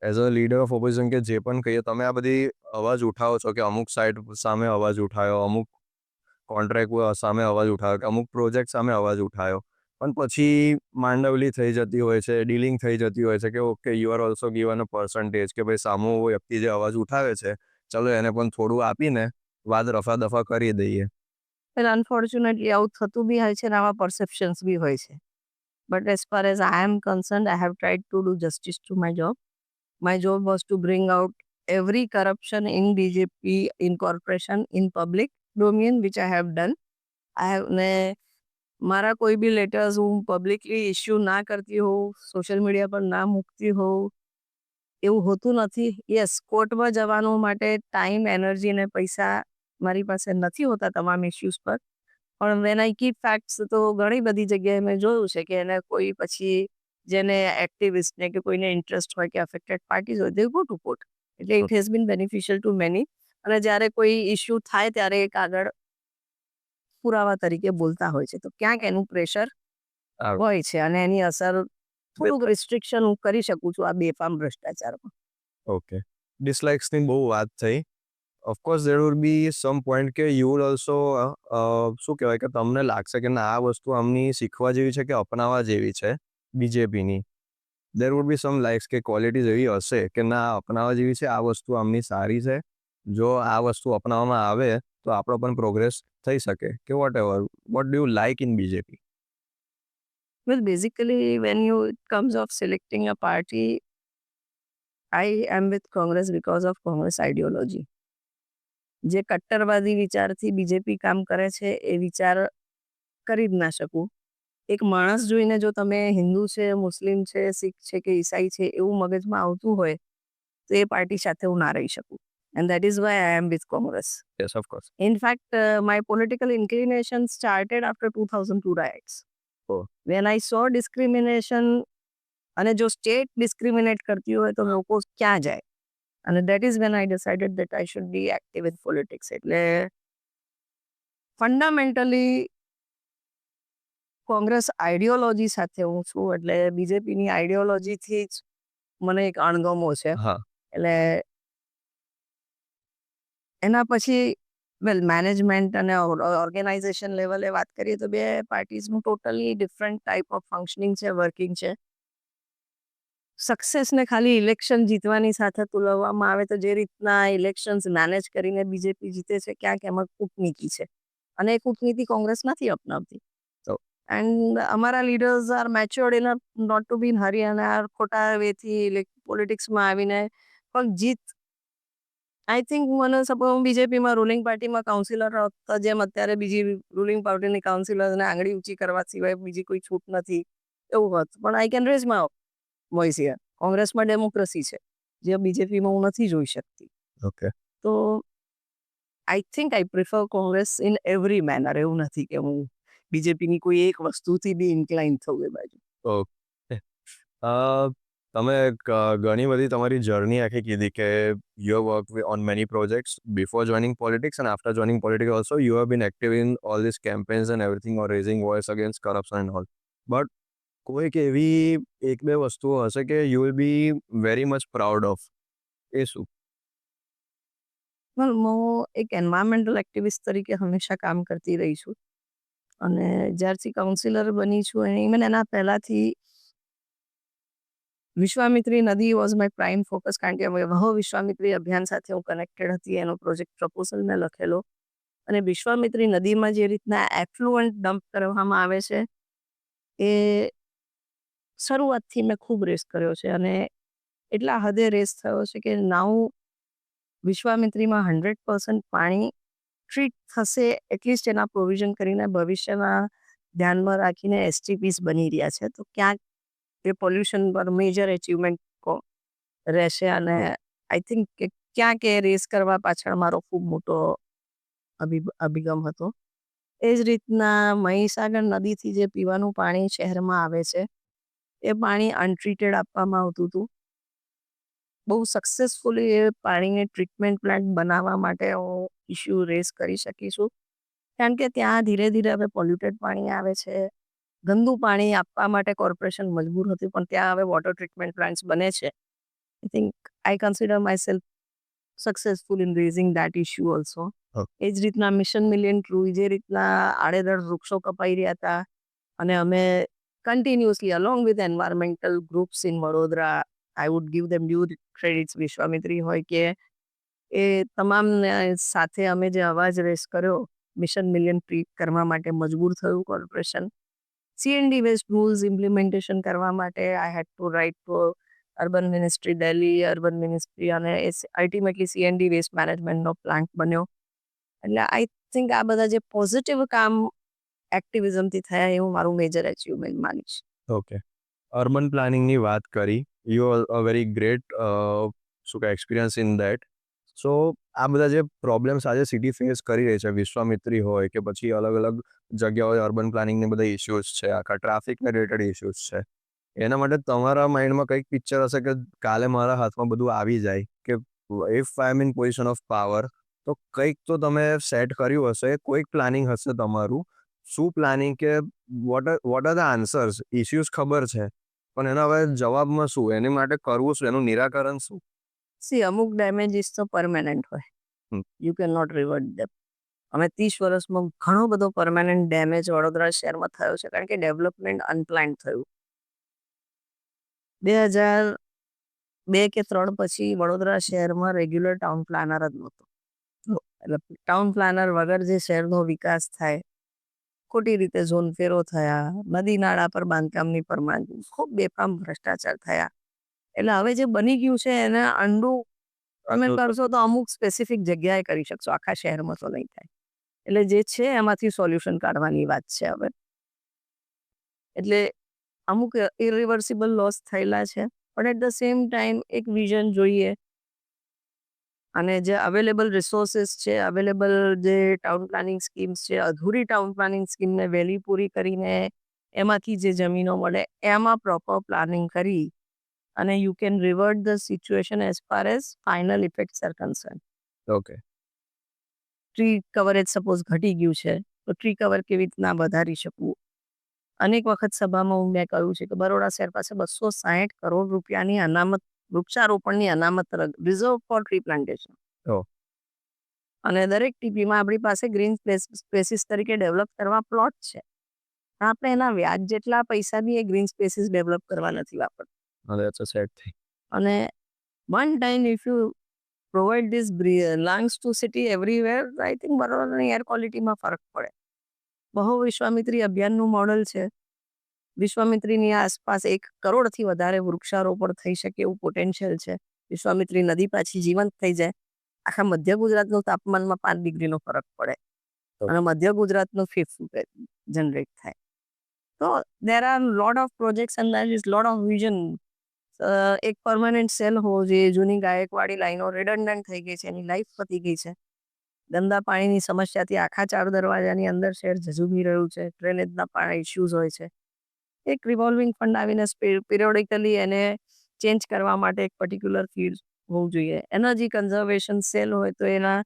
As a leader of opposition કે જે પણ કહીએ તમે આ બધી અવાજ ઉઠાવો છો કે અમુક સાઇડ સામે અવાજ ઉઠાયો, અમુક કોન્ટ્રાક્ટ સામે અવાજ ઉઠાવ્યો કે અમુક પ્રોજેક્ટ સામે અવાજ ઉઠાવ્યો. પણ પછી માંડવલી થઈ જતી હોય છે, ડીલિંગ થઈ જતી હોય છે કે okay you are also given a percentage કે ભાઈ સામો વ્યક્તિ જે અવાજ ઉઠાવે છે ચલો એને પણ થોડું આપીને વાત રફા દફા કરી દઈએ. એટલે અનફોર્ચ્યુનેટલી આવું થતું બી હોય છે અને આવા પરસેપ્શન્સ બી હોય છે. But as far as I am concerned I have tried to do justice to my job. My job was to bring out every corruption in BJP incorporation in public domain, which I have done. મારા કોઈ બી લેટર્સ હું પબ્લિકલી ઇસ્યુ ના કરતી હોઉં, સોશિયલ મીડિયા પર ના મૂકતી હોઉં એવું હોતું નથી. યસ, કોર્ટમાં જવાનું માટે ટાઈમ, એનર્જી અને પૈસા મારી પાસે નથી હોતા તમામ ઇસ્યુઝ પર. પણ વેન આઈ કીપ ફેક્ટ્સ તો ઘણી બધી જગ્યાએ મેં જોયું છે કે એને કોઈ પછી જેને એક્ટિવિસ્ટને કે કોઈને ઇન્ટરેસ્ટ હોય કે અફેક્ટેડ પાર્ટીઝ હોય દે ગો ટુ કોર્ટ. એટલે it has been beneficial to many. અને જ્યારે કોઈ ઇસ્યુ થાય ત્યારે એક આગળ પુરાવા તરીકે બોલતા હોય છે તો ક્યાંક એનું પ્રેશર હોય છે અને એની અસર થોડુંક રિસ્ટ્રિક્શન હું કરી શકું છું આ બેફામ ભ્રષ્ટાચારમાં. ઓકે. ડિસલાઇક્સની બહુ વાત થઈ. Of course there would be sum point કે યુ વુડ ઓલ્સો શું કહેવાય કે તમને લાગશે કે ના આ વસ્તુ આમની શીખવા જેવી છે કે અપનાવવા જેવી છે બીજેપીની. દેર વુડ બી સમ લાઇક્સ કે ક્વોલિટીઝ એવી હશે કે ના અપનાવવા જેવી છે, આ વસ્તુ આમની સારી છે, જો આ વસ્તુ અપનાવવામાં આવે તો આપણો પણ પ્રોગ્રેસ થઈ શકે કે whatever. What do you like in BJP? Well, basically, when you it comes of selecting a party, I am with Congress because of Congress ideology. જે કટ્ટરવાદી વિચારથી બીજેપી કામ કરે છે એ વિચાર કરી જ ના શકું. એક માણસ જોઈને જો તમે હિન્દુ છે, મુસ્લિમ છે, શીખ છે કે ઈસાઈ છે એવું મગજમાં આવતું હોય તો એ પાર્ટી સાથે હું ના રહી શકું. And that is why I am with Congress. Yes, of course. In fact, my political inclination started after 2002 riots. Oh. When I saw discrimination અને જો સ્ટેટ ડિસ્ક્રિમિનેટ કરતી હોય તો લોકો ક્યાં જાય, અને that is when I decided that I should be active in politics. એટલે ફંડામેન્ટલી કોંગ્રેસ આઈડિયોલોજી સાથે હું છું, એટલે બીજેપીની આઈડિયોલોજીથી જ મને એક અણગમો છે. હા. એટલે એના પછી વેલ મેનેજમેન્ટ અને ઓર્ગેનાઇઝેશન લેવલે વાત કરીએ તો બે પાર્ટીઝનું totally different type of functioning છે, વર્કિંગ છે. સક્સેસને ખાલી ઇલેક્શન જીતવાની સાથે તુલવવામાં આવે તો જે રીતના ઇલેક્શન્સ મેનેજ કરીને બીજેપી જીતે છે, ક્યાંક એમાં કૂટનીતિ છે અને એ કૂટનીતિ કોંગ્રેસ નથી અપનાવતી. એન્ડ અમારા leaders are matured enough not to be in hurry અને આ ખોટા વેથી પોલિટિક્સમાં આવીને પણ જીત. આઈ થિંક મને સપોઝ હું બીજેપીમાં રૂલિંગ પાર્ટીમાં કાઉન્સિલર હતા, જેમ અત્યારે બીજી રૂલિંગ પાર્ટીની કાઉન્સિલરને આંગળી ઊંચી કરવા સિવાય બીજી કોઈ છૂટ નથી એવું હોત, પણ I can raise my voice here. કોંગ્રેસમાં ડેમોક્રેસી છે જે બીજેપીમાં હું નથી જોઈ શકતી. ઓકે. તો I think I prefer Congress in every manner. એવું નથી કે હું બીજેપીની કોઈ એક વસ્તુથી બી ઇન્ક્લાઇન થવું એ બાજુ. ઓકે. તમે ઘણી બધી તમારી જર્ની આખી કીધી કે you have work on many projects before joining politics and after joining politics also you have been active in all this campaigns and everything or raising voice against corruption and all. But કોઈક એવી એક બે વસ્તુઓ હશે કે you will be very much proud of, એ શું? વેલ હું એક એન્વાયરમેન્ટલ એક્ટિવિસ્ટ તરીકે હંમેશા કામ કરતી રહી છું, અને જ્યારથી કાઉન્સિલર બની છું અને ઇવન એના પહેલાંથી વિશ્વામિત્રી નદી વોઝ માય પ્રાઇમ ફોકસ, કારણ કે વહો વિશ્વામિત્રી અભિયાન સાથે હું કનેક્ટેડ હતી. એનો પ્રોજેક્ટ પ્રપોઝલ મેં લખેલો, અને વિશ્વામિત્રી નદીમાં જે રીતના એફ્લુઅન્ટ ડમ્પ કરવામાં આવે છે એ શરૂઆતથી મેં ખૂબ રેસ કર્યો છે, અને એટલા હદે રેસ થયો છે કે નાઉ વિશ્વામિત્રીમાં 100% પાણી ટ્રીટ થશે, એટલીસ્ટ એના પ્રોવિઝન કરીને ભવિષ્યમાં ધ્યાનમાં રાખીને એસટીપીસ બની રહ્યા છે. તો ક્યાંક એ પોલ્યુશન પર મેજર એચિવમેન્ટ રહેશે, અને આઈ થિંક કે ક્યાંક એ રેસ કરવા પાછળ મારો ખૂબ મોટો અભિગમ હતો. એ જ રીતના મહીસાગર નદીથી જે પીવાનું પાણી શહેરમાં આવે છે એ પાણી અનટ્રીટેડ આપવામાં આવતું હતું. બહુ સક્સેસફુલી એ પાણીને ટ્રીટમેન્ટ પ્લાન્ટ બનાવવા માટે હું ઇસ્યુ રેસ કરી શકીશું, કારણ કે ત્યાં ધીરે ધીરે હવે પોલ્યુટેડ પાણી આવે છે. ગંદુ પાણી આપવા માટે કોર્પોરેશન મજબૂર હતું, પણ ત્યાં હવે વોટર ટ્રીટમેન્ટ પ્લાન્ટ્સ બને છે. I think I consider myself successful in raising that issue also. એ જ રીતના મિશન મિલિયન ટ્રી, જે રીતના આડેધડ વૃક્ષો કપાઈ રહ્યા હતા, અને અમે continuously along with environmental groups in Vadodara, I would give them due credits, Vishwamitri હોય કે એ તમામ સાથે અમે જે અવાજ રેસ કર્યો, મિશન મિલિયન ટ્રી કરવા માટે મજબૂર થયું કોર્પોરેશન. સીએનડી વેસ્ટ રૂલ્સ ઇમ્પ્લિમેન્ટેશન કરવા માટે I had to write to urban ministry Delhi, urban ministry, અને અલ્ટિમેટલી સીએનડી વેસ્ટ મેનેજમેન્ટનો પ્લાન્ટ બન્યો. એટલે આઈ થિંક આ બધા જે પોઝિટિવ કામ એક્ટિવિઝમથી થયા એ હું મારું મેજર અચીવમેન્ટ માનીશ. ઓકે. અર્બન પ્લાનિંગની વાત કરી, you are a very great શું કે એક્સપિરિયન્સ ઇન દેટ. સો આ બધા જે પ્રોબ્લેમ્સ આજે સિટી ફેસ કરી રહી છે, વિશ્વામિત્રી હોય કે પછી અલગ અલગ જગ્યાઓએ અર્બન પ્લાનિંગને બધા ઇસ્યુઝ છે, આખા ટ્રાફિકને રિલેટેડ ઇસ્યુઝ છે, એના માટે તમારા માઇન્ડમાં કંઈક પિક્ચર હશે કે કાલે મારા હાથમાં બધું આવી જાય કે if I am in position of power, તો કંઈક તો તમે સેટ કર્યું હશે, કોઈક પ્લાનિંગ હશે તમારું. શું પ્લાનિંગ કે what are the answers? Issues ખબર છે, પણ એના હવે જવાબમાં શું, એની માટે કરવું શું, એનું નિરાકરણ શું? સી અમુક ડેમેજીસ તો પરમેનન્ટ હોય, યુ કેન નોટ રિવર્ટ ધેમ. અમે 30 વર્ષમાં ઘણો બધો પરમેનન્ટ ડેમેજ વડોદરા શહેરમાં થયો છે, કારણ કે ડેવલપમેન્ટ અનપ્લાન્ડ થયું. 2002 કે 3 પછી વડોદરા શહેરમાં રેગ્યુલર ટાઉન પ્લાનર જ નહોતો. એટલે ટાઉન પ્લાનર વગર જે શહેરનો વિકાસ થાય, ખોટી રીતે ઝોન ફેરો થયા, નદી નાળા પર બાંધકામની પરવાનગી, ખૂબ બેફામ ભ્રષ્ટાચાર થયા. એટલે હવે જે બની ગયું છે એને અંડુ તમે કરશો તો અમુક સ્પેસિફિક જગ્યાએ કરી શકશો, આખા શહેરમાં તો નહીં થાય. એટલે જે છે એમાંથી સોલ્યુશન કાઢવાની વાત છે હવે. એટલે અમુક ઇરિવર્સિબલ લોસ થયેલા છે, પણ એટ ધ સેમ ટાઈમ એક વિઝન જોઈએ અને જે અવેલેબલ રિસોર્સિસ છે, અવેલેબલ જે ટાઉન પ્લાનિંગ સ્કીમ્સ છે, અધૂરી ટાઉન પ્લાનિંગ સ્કીમને વહેલી પૂરી કરીને એમાંથી જે જમીનો મળે એમાં પ્રોપર પ્લાનિંગ કરી અને you can revert the situation as far as final effects R concern. Okay. Tree coverage suppose ઘટી ગયું છે તો ટ્રી કવર કેવી રીતના વધારી શકવું. અનેક વખત સભામાં મેં કહ્યું છે કે બરોડા શહેર પાસે 260 કરોડ રૂપિયાની અનામત વૃક્ષારોપણની અનામત reserve for tree plantation. Oh. અને દરેક ટીપીમાં આપણી પાસે ગ્રીન સ્પેસીસ તરીકે ડેવલપ કરવા પ્લોટ છે. આપણે એના વ્યાજ જેટલા પૈસા બી એ ગ્રીન સ્પેસીસ ડેવલપ કરવા નથી વાપરતા. That's a sad thing. અને one time if you provide this lungs to city everywhere, I think બરોડાની એર ક્વોલિટીમાં ફરક પડે. બહુ વિશ્વામિત્રી અભિયાનનું મોડલ છે. વિશ્વામિત્રીની આસપાસ 1 કરોડથી વધારે વૃક્ષારોપણ થઈ શકે એવું પોટેન્શિયલ છે. વિશ્વામિત્રી નદી પાછી જીવંત થઈ જાય, આખા મધ્ય ગુજરાતનું તાપમાનમાં 5 ડિગ્રીનો ફરક પડે અને મધ્ય ગુજરાતનું ફિફ્થ જનરેટ થાય. તો there are lot of projects and there is lot of vision. એક પરમાનન્ટ સેલ હોવો જોઈએ. જૂની ગાયકવાડી લાઈનો રિડન્ડન્ટ થઈ ગઈ છે, એની લાઈફ પતી ગઈ છે. ગંદા પાણીની સમસ્યાથી આખા 4 દરવાજાની અંદર શહેર ઝઝૂમી રહ્યું છે. ડ્રેનેજના પાણી ઇશ્યુઝ હોય છે. એક રિવોલ્વિંગ ફંડ આવીને પિરિયોડિકલી એને ચેન્જ કરવા માટે એક પર્ટિક્યુલર ફીલ્ડ હોવું જોઈએ. એનર્જી કન્ઝર્વેશન સેલ હોય તો એના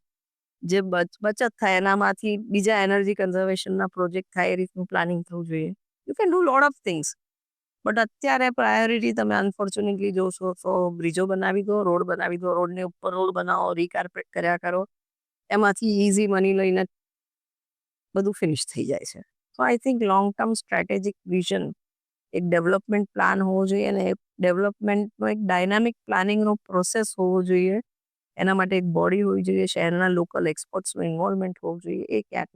જે બચત થાય એનામાંથી બીજા એનર્જી કન્ઝર્વેશનના પ્રોજેક્ટ થાય એ રીતનું પ્લાનિંગ થવું જોઈએ. You can do lot of things. But અત્યારે પ્રાયોરિટી તમે અનફોર્ચ્યુનેટલી જોશો તો બ્રિજો બનાવી દો, રોડ બનાવી દો, રોડની ઉપર રોડ બનાવો, રીકાર્પેટ કર્યા કરો, એમાંથી ઇઝી મની લઈને બધું ફિનિશ થઈ જાય છે. So I think long term strategic vision, એક ડેવલપમેન્ટ પ્લાન હોવો જોઈએ અને ડેવલપમેન્ટનો એક ડાયનામિક પ્લાનિંગનો પ્રોસેસ હોવો જોઈએ. એના માટે એક બોડી હોવી જોઈએ, શહેરના લોકલ એક્સપર્ટ્સનું ઇન્વોલ્વમેન્ટ હોવું જોઈએ. એ ક્યાંક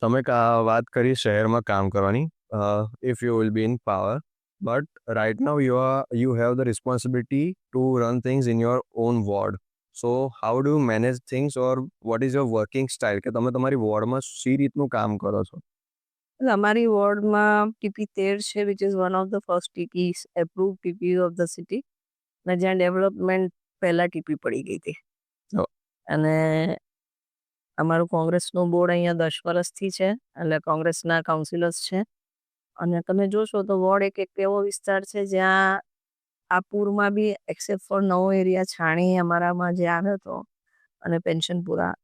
તમે વાત કરી શહેરમાં કામ કરવાની, if you will be in power, but right now you have the responsibility to run things in your own ward. So how do you manage things, or what is your working style, કે તમે તમારી વોર્ડમાં સી રીતનું કામ કરો છો? અમારી વોર્ડમાં ટીપી 13 છે, which is one of the first TP approve TP of the city, અને જ્યાં ડેવલપમેન્ટ પહેલા ટીપી પડી ગઈ હતી. અને અમારું કોંગ્રેસનું બોર્ડ અહીંયા 10 વર્ષથી છે, એટલે કોંગ્રેસના કાઉન્સિલર્સ છે. અને તમે જોશો તો વોર્ડ એક એવો વિસ્તાર છે જ્યાં આ પૂરમાં બી એક્સેપ્ટ ફોર નવો એરિયા છાણી અમારામાં જે આવ્યો હતો અને પેન્શનપુરા,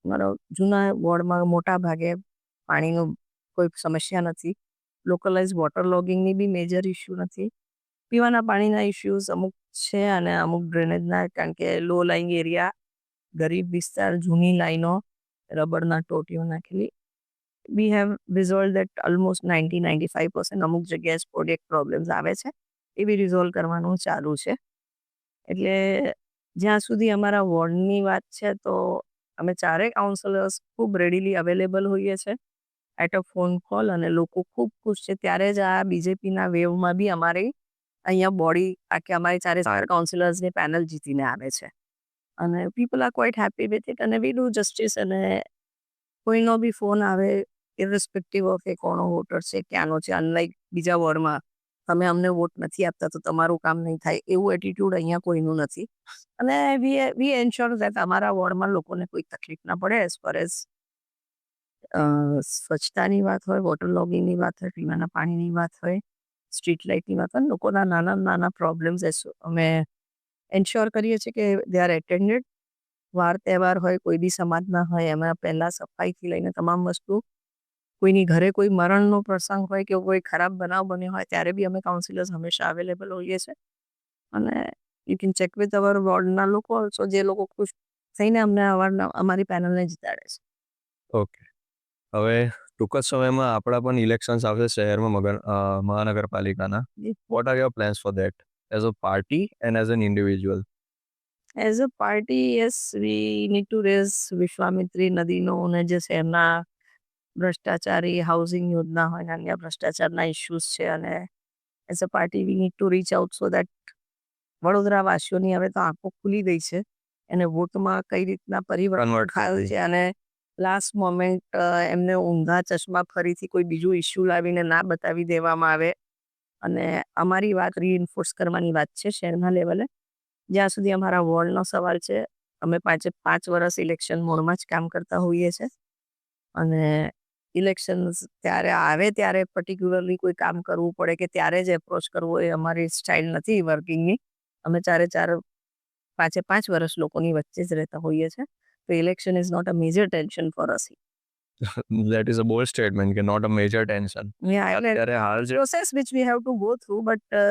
અમારો જૂના વોર્ડમાં મોટા ભાગે પાણીનું કોઈ સમસ્યા નથી. લોકલાઇઝ વોટર લોગિંગની બી મેજર ઇસ્યુ નથી. પીવાના પાણીના ઇસ્યુઝ અમુક છે અને અમુક ડ્રેનેજના, કારણ કે લો લાઇંગ એરિયા, ગરીબ વિસ્તાર, જૂની લાઈનો, રબરના ટોટીઓ નાખેલી. We have resolve that almost 90-95%. અમુક જગ્યાએ સ્પોડિક પ્રોબ્લેમ્સ આવે છે, એ બી રિઝોલ્વ કરવાનું ચાલુ છે. એટલે જ્યાં સુધી અમારા વોર્ડની વાત છે તો અમે 4 કાઉન્સિલર્સ ખૂબ રેડીલી અવેલેબલ હોઈએ છીએ એટ અ ફોન કોલ, અને લોકો ખૂબ ખુશ છે. ત્યારે જ આ બીજેપીના વેવમાં બી અમારી અહીંયા બોડી, આખી અમારી 4 કાઉન્સિલર્સની પેનલ જીતીને આવે છે. અને people are quite happy with it, અને વી ડુ જસ્ટિસ. અને કોઈનો બી ફોન આવે, ઇરરિસ્પેક્ટિવ ઓફ એ કોનો વોટર છે, ક્યાંનો છે, અનલાઇક બીજા વોર્ડમાં તમે અમને વોટ નથી આપતા તો તમારું કામ નહીં થાય, એવું એટીટ્યુડ અહીંયા કોઈનું નથી. અને વી એન્શ્યોર દેટ અમારા વોર્ડમાં લોકોને કોઈ તકલીફ ના પડે એઝ ફાર એઝ સ્વચ્છતાની વાત હોય, વોટર લોગિંગની વાત હોય, પીવાના પાણીની વાત હોય, સ્ટ્રીટ લાઇટની વાત હોય, લોકોના નાના પ્રોબ્લેમ્સ અમે એન્શ્યોર કરીએ છીએ કે દે આર એટેન્ડેડ. વાર તહેવાર હોય, કોઈ બી સમાજના હોય, એમાં પહેલાં સફાઈથી લઈને તમામ વસ્તુ, કોઈની ઘરે કોઈ મરણનો પ્રસંગ હોય કે કોઈ ખરાબ બનાવ બન્યો હોય ત્યારે બી અમે કાઉન્સિલર્સ હંમેશા અવેલેબલ હોઈએ છીએ. અને you can check with our વોર્ડના લોકો ઓલ્સો, જે લોકો ખુશ થઈને અમને અમારી પેનલને જીતાડે છે. ઓકે. હવે ટૂંક જ સમયમાં આપણા પણ ઇલેક્શન્સ આવશે શહેરમાં મહાનગરપાલિકાના. What are your plans for that as a party and as an individual? As a party, yes, we need to raise Vishwamitri નદીનો અને જે શહેરના ભ્રષ્ટાચારી હાઉસિંગ યોજના હોય અને અન્ય ભ્રષ્ટાચારના ઇસ્યુઝ છે, અને as a party we need to reach out so that વડોદરાવાસીઓની હવે તો આંખો ખુલી ગઈ છે અને વોટમાં કઈ રીતના પરિવર્તન Convert થયું થતી. છે, અને લાસ્ટ મોમેન્ટ એમને ઊંધા ચશ્મા ફરીથી કોઈ બીજું ઇસ્યુ લાવીને ના બતાવી દેવામાં આવે. અને અમારી વાત રીઇન્ફોર્સ કરવાની વાત છે શહેરના લેવલે. જ્યાં સુધી અમારા વોર્ડનો સવાલ છે, અમે 5 વર્ષ ઇલેક્શન મોડમાં જ કામ કરતા હોઈએ છીએ, અને ઇલેક્શન્સ ત્યારે આવે ત્યારે પર્ટિક્યુલરલી કોઈ કામ કરવું પડે કે ત્યારે જ એપ્રોચ કરવો એ અમારી સ્ટાઇલ નથી વર્કિંગની. અમે 5 વર્ષ લોકોની વચ્ચે જ રહેતા હોઈએ છીએ, તો election is not a major tension for us. That is a bold statement કે not a major tension. અત્યારે હાલ જે process which we have to go through, but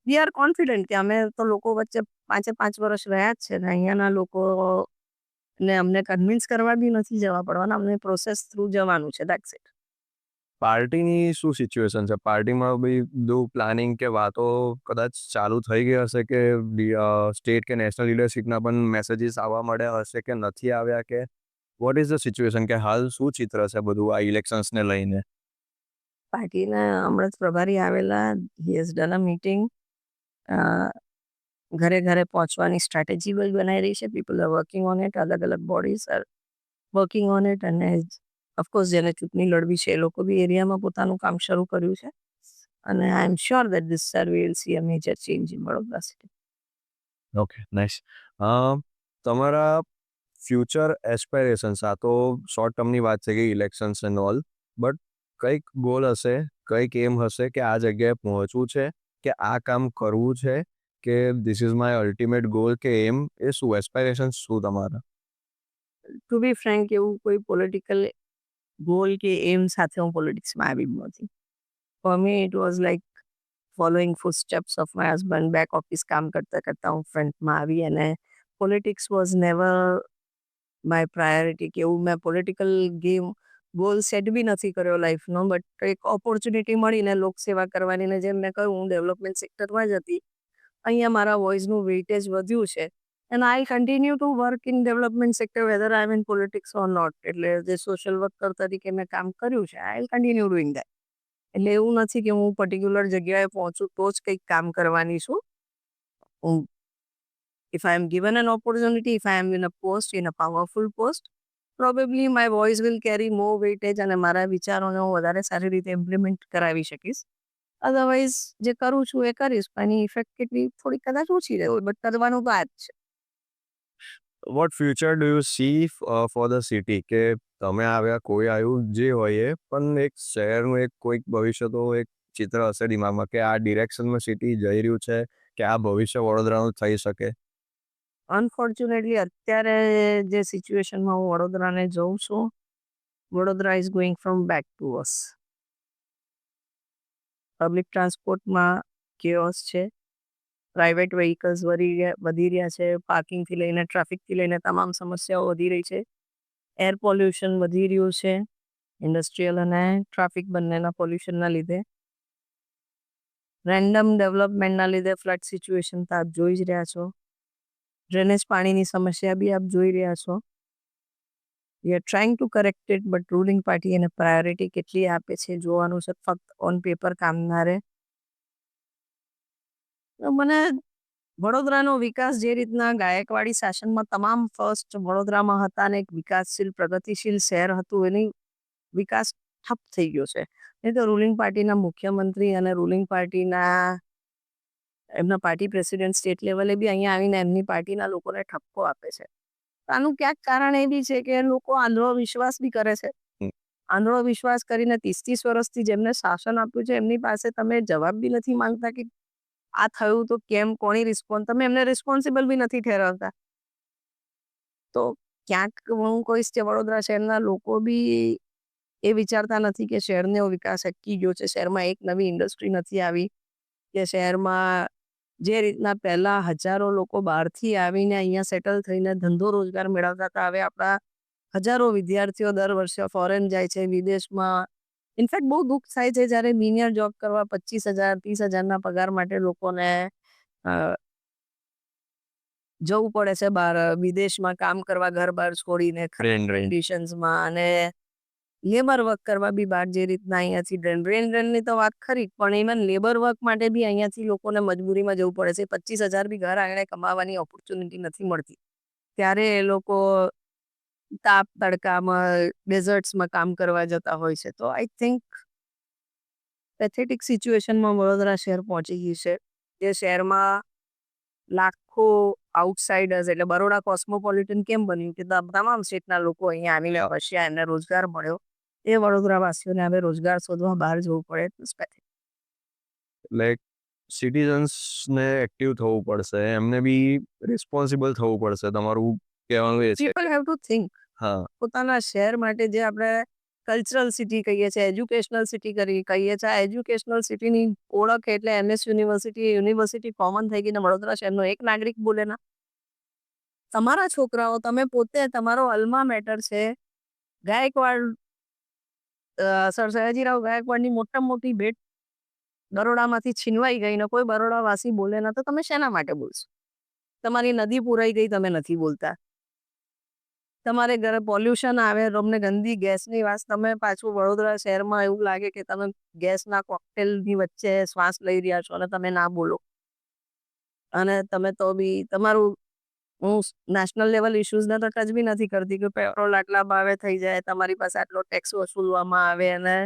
we are confident કે અમે તો લોકો વચ્ચે 5 વર્ષ રહ્યા જ છે ને અહીંયાના લોકો ને અમને કન્વિન્સ કરવા બી નથી જવા પડવાના, અમને પ્રોસેસ થ્રુ જવાનું છે, દેટ્સ ઇટ. પાર્ટીની શું સિચ્યુએશન છે? પાર્ટીમાં બી બધું પ્લાનિંગ કે વાતો કદાચ ચાલુ થઈ ગઈ હશે કે સ્ટેટ કે નેશનલ લીડરશિપના પણ મેસેજીસ આવવા મળ્યા હશે કે નથી આવ્યા, કે વોટ ઇઝ ધ સિચ્યુએશન કે હાલ શું ચિત્ર છે બધું આ ઇલેક્શન્સને લઈને? પાર્ટીના હમણાં જ પ્રભારી આવેલા, he has done a meeting. ઘરે ઘરે પહોંચવાની સ્ટ્રેટેજી બનાવી રહી છે. People are working on it, અલગ અલગ bodies are working on it, અને ઓફકોર્સ જેને ચૂંટણી લડવી છે એ લોકો બી એરિયામાં પોતાનું કામ શરૂ કર્યું છે, અને I am sure that this year we will see a major change in Vadodara city. Okay, nice. તમારા ફ્યુચર એસ્પાયરેશન્સ, આ તો શોર્ટ ટર્મની વાત છે કે ઇલેક્શન્સ એન્ડ ઓલ, બટ કંઈક ગોલ હશે, કંઈક એમ હશે કે આ જગ્યાએ પહોંચવું છે, કે આ કામ કરવું છે, કે this is my ultimate goal, કે એમ એ શું એસ્પાયરેશન્સ શું તમારા? ટુ બી ફ્રેન્ક, એવું કોઈ પોલિટિકલ ગોલ કે એમ સાથે હું પોલિટિક્સમાં આવી જ નથી. For me it was like following footsteps of my husband. Back office કામ કરતા કરતા હું ફ્રન્ટમાં આવી, અને politics was never my priority, કે એવું મેં પોલિટિકલ ગેમ ગોલ સેટ બી નથી કર્યો લાઈફનો, બટ એક ઓપોર્ચ્યુનિટી મળીને લોકસેવા કરવાની, ને જેમ મેં કહ્યું હું ડેવલપમેન્ટ સેક્ટરમાં જ હતી, અહીંયા મારા વોઇસનું વેઇટેજ વધ્યું છે, and I continue to work in development sector whether I am in politics or not. એટલે જે સોશિયલ વર્કર તરીકે મેં કામ કર્યું છે, I will continue doing that. એટલે એવું નથી કે હું પર્ટિક્યુલર જગ્યાએ પહોંચું તો જ કંઈક કામ કરવાની છું. હું, if I am given an opportunity, if I am in a post, in a powerful post, probably my voice will carry more weightage, અને મારા વિચારોને હું વધારે સારી રીતે ઇમ્પ્લિમેન્ટ કરાવી શકીશ. અધરવાઇઝ જે કરું છું એ કરીશ, પણ એની ઇફેક્ટ કેટલી થોડી કદાચ ઓછી રહે, બટ કરવાનું તો આ જ છે. What future do you see for the city? કે તમે આવ્યા, કોઈ આવ્યું, જે હોય એ, પણ એક શહેરનું એક કોઈક ભવિષ્ય તો એક ચિત્ર હશે દિમાગમાં કે આ ડિરેક્શનમાં સિટી જઈ રહ્યું છે, કે આ ભવિષ્ય વડોદરાનું થઈ શકે. અનફોર્ચ્યુનેટલી અત્યારે જે સિચ્યુએશનમાં હું વડોદરાને જોઉં છું, Vadodara is going from back to વર્સ. Public ટ્રાન્સપોર્ટમાં chaos છે, પ્રાઇવેટ વ્હીકલ્સ વધી રહ્યા છે, પાર્કિંગથી લઈને ટ્રાફિકથી લઈને તમામ સમસ્યાઓ વધી રહી છે, એર પોલ્યુશન વધી રહ્યું છે, ઇન્ડસ્ટ્રીયલ અને ટ્રાફિક બંનેના પોલ્યુશનના લીધે, રેન્ડમ ડેવલપમેન્ટના લીધે ફ્લડ સિચ્યુએશન તો આપ જોઈ જ રહ્યા છો, ડ્રેનેજ પાણીની સમસ્યા બી આપ જોઈ રહ્યા છો. We are trying to correct it, but ruling party એને પ્રાયોરિટી કેટલી આપે છે જોવાનું છે, ફક્ત ઓન પેપર કામ ના રહે. મને વડોદરાનો વિકાસ જે રીતના ગાયકવાડી શાસનમાં તમામ ફર્સ્ટ વડોદરામાં હતા અને એક વિકાસશીલ પ્રગતિશીલ શહેર હતું, એની વિકાસ ઠપ થઈ ગયો છે. નહીં તો રૂલિંગ પાર્ટીના મુખ્યમંત્રી અને રૂલિંગ પાર્ટીના એમના પાર્ટી પ્રેસિડેન્ટ સ્ટેટ લેવલે બી અહીંયા આવીને એમની પાર્ટીના લોકોને ઠપકો આપે છે. આનું ક્યાંક કારણ એ બી છે કે લોકો આંધળો વિશ્વાસ બી કરે છે. આંધળો વિશ્વાસ કરીને 30 વર્ષથી જેમને શાસન આપ્યું છે એમની પાસે તમે જવાબ બી નથી માંગતા કે આ થયું તો કેમ, કોની રિસ્પોન્સ, તમે એમને રિસ્પોન્સિબલ બી નથી ઠેરવતા. તો ક્યાંક હું કહીશ કે વડોદરા શહેરના લોકો બી એ વિચારતા નથી કે શહેરનો વિકાસ અટકી ગયો છે, શહેરમાં એક નવી ઇન્ડસ્ટ્રી નથી આવી, કે શહેરમાં જે રીતના પહેલા હજારો લોકો બહારથી આવીને અહીંયા સેટલ થઈને ધંધો રોજગાર મેળવતા હતા, હવે આપણા હજારો વિદ્યાર્થીઓ દર વર્ષે ફોરેન જાય છે, વિદેશમાં. ઇનફેક્ટ બહુ દુઃખ થાય છે જ્યારે મિનિયર જોબ કરવા 25,000 30,000 પગાર માટે લોકોને અ, જવું પડે છે બહાર, વિદેશમાં કામ કરવા ઘર-બાર છોડીને રેન રેન કન્ડિશન્સમાં, અને લેબર વર્ક કરવા બી બહાર જે રીતના અહીંયાથી રેન્ટની તો વાત ખરી, પણ ઇવન લેબર વર્ક માટે બી અહીંયાથી લોકોને મજબૂરીમાં જવું પડે છે. 25,000 બી ઘર આંગણે કમાવાની ઓપોર્ચ્યુનિટી નથી મળતી. ત્યારે એ લોકો તાપ તડકામાં ડેઝર્ટ્સમાં કામ કરવા જતા હોય છે. તો આઈ થિંક પેથેટિક સિચ્યુએશનમાં વડોદરા શહેર પહોંચી ગયું છે. જે શહેરમાં લાખો આઉટસાઇડર્સ, એટલે બરોડા કોસ્મોપોલિટન કેમ બન્યું કે તમામ સ્ટેટના લોકો અહીંયા આવીને વસ્યા, એમને રોજગાર મળ્યો. એ વડોદરાવાસીઓને હવે રોજગાર શોધવા બહાર જવું પડે. એટલે સિટીઝન્સને એક્ટિવ થવું પડશે, એમને બી રિસ્પોન્સિબલ થવું પડશે. તમારું કહેવાનું એ છે. People have two think. હા, પોતાના શહેર માટે જે આપણે કલ્ચરલ સિટી કહીએ છીએ, એજ્યુકેશનલ સિટી કહીએ છીએ, આ એજ્યુકેશનલ સિટીની ઓળખ એટલે એમએસ યુનિવર્સિટી કોમન થઈ ગઈ ને વડોદરા શહેરનો એક નાગરિક બોલે ના. તમારા છોકરાઓ, તમે પોતે, તમારો અલ્મા મેટર છે. ગાયકવાડ, સર સયાજીરાવ ગાયકવાડની મોટામાં મોટી ભેટ બરોડામાંથી છીનવાઈ ગઈ ને કોઈ બરોડાવાસી બોલે ના, તો તમે શેના માટે બોલશો? તમારી નદી પુરાઈ ગઈ, તમે નથી બોલતા. તમારે ઘરે પોલ્યુશન આવે, તમને ગંદી ગેસની વાસ, તમે પાછું વડોદરા શહેરમાં એવું લાગે કે તમે ગેસના કોકટેલની વચ્ચે શ્વાસ લઈ રહ્યા છો અને તમે ના બોલો. અને તમે તો બી તમારું, હું નેશનલ લેવલ ઇશ્યુઝને તો ટચ બી નથી કરતી કે પેટ્રોલ આટલા ભાવે થઈ જાય, તમારી પાસે આટલો ટેક્સ વસૂલવામાં આવે, અને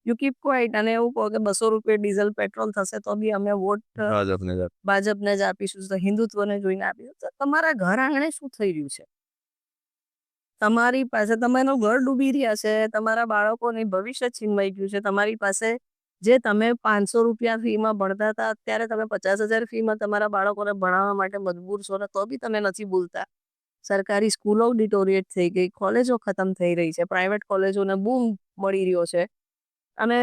યુ કીપ ક્વાઇટ, અને એવું કહો કે 200 રૂપિયા ડીઝલ પેટ્રોલ થશે તો બી અમે વોટ ભાજપને જ આપીશું, તો હિન્દુત્વને જોઈને આપીશું. તો તમારા ઘર આંગણે શું થઈ રહ્યું છે? તમારી પાસે, તમારું ઘર ડૂબી રહ્યા છે, તમારા બાળકોનું ભવિષ્ય છીનવાઈ ગયું છે. તમારી પાસે જે તમે 500 રૂપિયા ફીમાં ભણતા હતા, અત્યારે તમે 50,000 ફીમાં તમારા બાળકોને ભણાવવા માટે મજબૂર છો ને તો બી તમે નથી બોલતા. સરકારી સ્કૂલો ડિટોરિએટ થઈ ગઈ, કોલેજો ખતમ થઈ રહી છે, પ્રાઇવેટ કોલેજોને બૂમ મળી રહ્યો છે. અને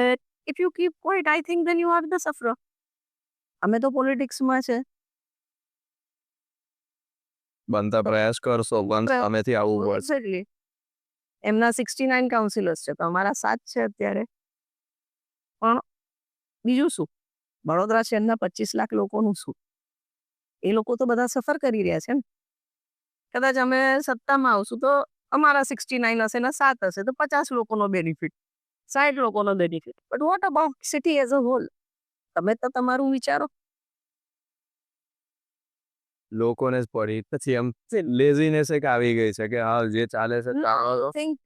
if you keep quiet, I think then you are the sufferer. અમે તો પોલિટિક્સમાં છે. બનતા પ્રયાસ કરશો, પણ સામેથી આવવું પડશે. એક્ઝેક્ટલી. એમના 69 કાઉન્સિલર્સ છે, તો અમારા 7 છે અત્યારે. પણ બીજું શું? વડોદરા શહેરના 25 લાખ લોકોનું શું? એ લોકો તો બધા સફર કરી રહ્યા છે ને. કદાચ અમે સત્તામાં આવશું તો અમારા 69 હશે ને 7 હશે, તો 50 લોકોનો બેનિફિટ, 60 લોકોનો benefit. But what about city as a whole? તમે તો તમારું વિચારો. લોકોને જ પડી, પછી એમ લેઝીનેસ એક આવી ગઈ છે કે હા જે ચાલે છે આઈ થિંક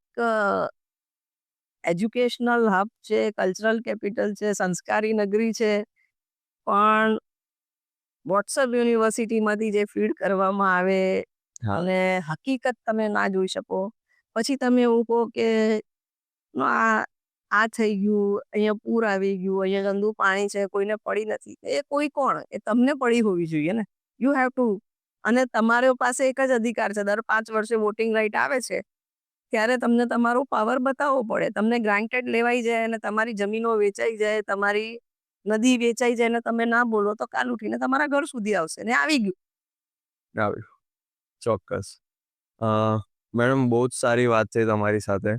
એજ્યુકેશનલ હબ છે, કલ્ચરલ કેપિટલ છે, સંસ્કારી નગરી છે, પણ વોટ્સઅપ યુનિવર્સિટીમાંથી જે ફીડ કરવામાં આવે અને હકીકત તમે ના જોઈ શકો. પછી તમે એવું કહો કે આ થઈ ગયું, અહીંયા પૂર આવી ગયું, અહીંયા ગંદુ પાણી છે, કોઈને પડી નથી. એ કોઈ કોણ? એ તમને પડી હોવી જોઈએ ને. You have two. અને તમારી પાસે એક જ અધિકાર છે, દર 5 વર્ષે વોટિંગ રાઇટ આવે છે ત્યારે તમને તમારો પાવર બતાવવો પડે. તમને ગ્રાન્ટેડ લેવાઈ જાય અને તમારી જમીનો વેચાઈ જાય, તમારી નદી વેચાઈ જાય ને તમે ના બોલો તો કાલ ઉઠીને તમારા ઘર સુધી આવશે ને આવી ગયું. આવ્યું. ચોક્કસ. મેડમ, બહુ જ સારી વાત છે તમારી સાથે.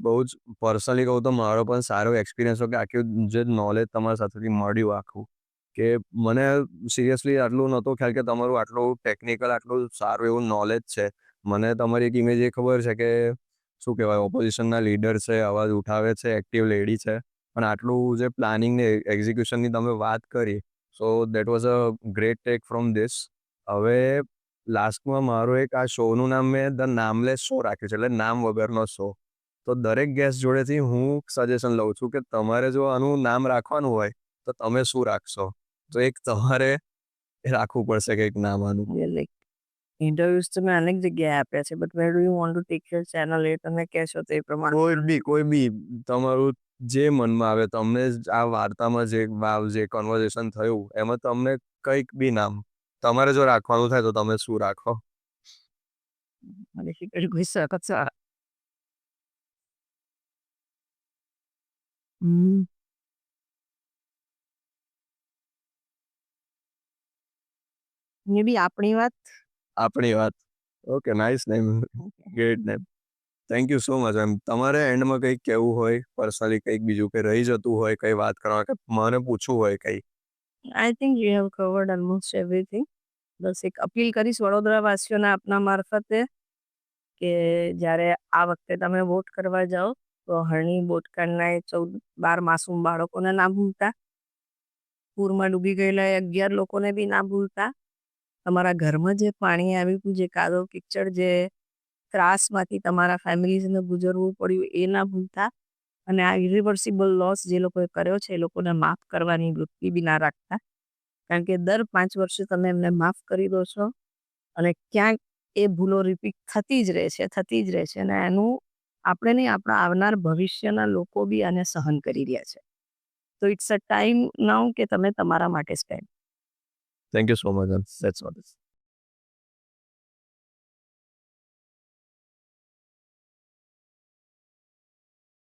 બહુ જ પર્સનલી કહું તો મારો પણ સારો એક્સપિરિયન્સ હતો કે આખું જે નોલેજ તમારી સાથેથી મળ્યું આખું, કે મને સિરિયસલી આટલું નહોતું ખ્યાલ કે તમારું આટલું ટેકનિકલ, આટલું સારું એવું નોલેજ છે. મને તમારી એક ઇમેજ એ ખબર છે કે શું કહેવાય, ઓપોઝિશનના લીડર છે, અવાજ ઉઠાવે છે, એક્ટિવ લેડી છે, પણ આટલું જે પ્લાનિંગ ને એક્ઝિક્યુશનની તમે વાત કરી, so that was a great take from this. હવે લાસ્ટમાં મારો એક આ શોનું નામ મેં ધ નામલેસ શો રાખ્યું છે, એટલે નામ વગરનો શો. તો દરેક ગેસ્ટ જોડેથી હું સજેશન લઉં છું કે તમારે જો આનું નામ રાખવાનું હોય તો તમે શું રાખશો? તો એક તમારે રાખવું પડશે કંઈક નામ આનું. લાઈક ઇન્ટરવ્યુઝ તો મેં અનેક જગ્યાએ આપ્યા છે, but where do you want to take your channel, એ તમે કહેશો તો એ પ્રમાણે. કોઈ બી તમારું જે મનમાં આવે, તમને આ વાર્તામાં જે કન્વર્ઝેશન થયું એમાં તમને કંઈક બી નામ તમારે જો રાખવાનું થાય તો તમે શું રાખો? Difficult question. મે બી આપણી વાત. આપણી વાત. Okay, nice name, great name. Thank you so much એમ તમારે એન્ડમાં કંઈક કહેવું હોય પર્સનલી કંઈક બીજું કે રહી જતું હોય કંઈ વાત કરવા કે મને પૂછવું હોય કંઈ I think you have covered almost everything. બસ એક અપીલ કરીશ વડોદરાવાસીઓને આપના મારફતે કે જ્યારે આ વખતે તમે વોટ કરવા જાઓ તો હરણી બોટકાંડના એ 12 માસૂમ બાળકોને ના ભૂલતા. પૂરમાં ડૂબી ગયેલા એ 11 લોકોને બી ના ભૂલતા. તમારા ઘરમાં જે પાણી આવ્યું હતું, જે કાદવ કિચડ, જે ત્રાસમાંથી તમારા ફેમિલીઝને ગુજરવું પડ્યું એ ના ભૂલતા. અને આ ઇરિવર્સિબલ લોસ જે લોકોએ કર્યો છે એ લોકોને માફ કરવાની વૃત્તિ બી ના રાખતા. કારણ કે દર 5 વર્ષે તમે એમને માફ કરી દો છો અને ક્યાંક એ ભૂલો રિપીટ થતી જ રહે છે અને એનું આપણે નહીં, આપણા આવનાર ભવિષ્યના લોકો બી આને સહન કરી રહ્યા છે. તો ઇટ્સ અ ટાઈમ નાઉ કે તમે તમારા માટે stand. Thank you so much that's all.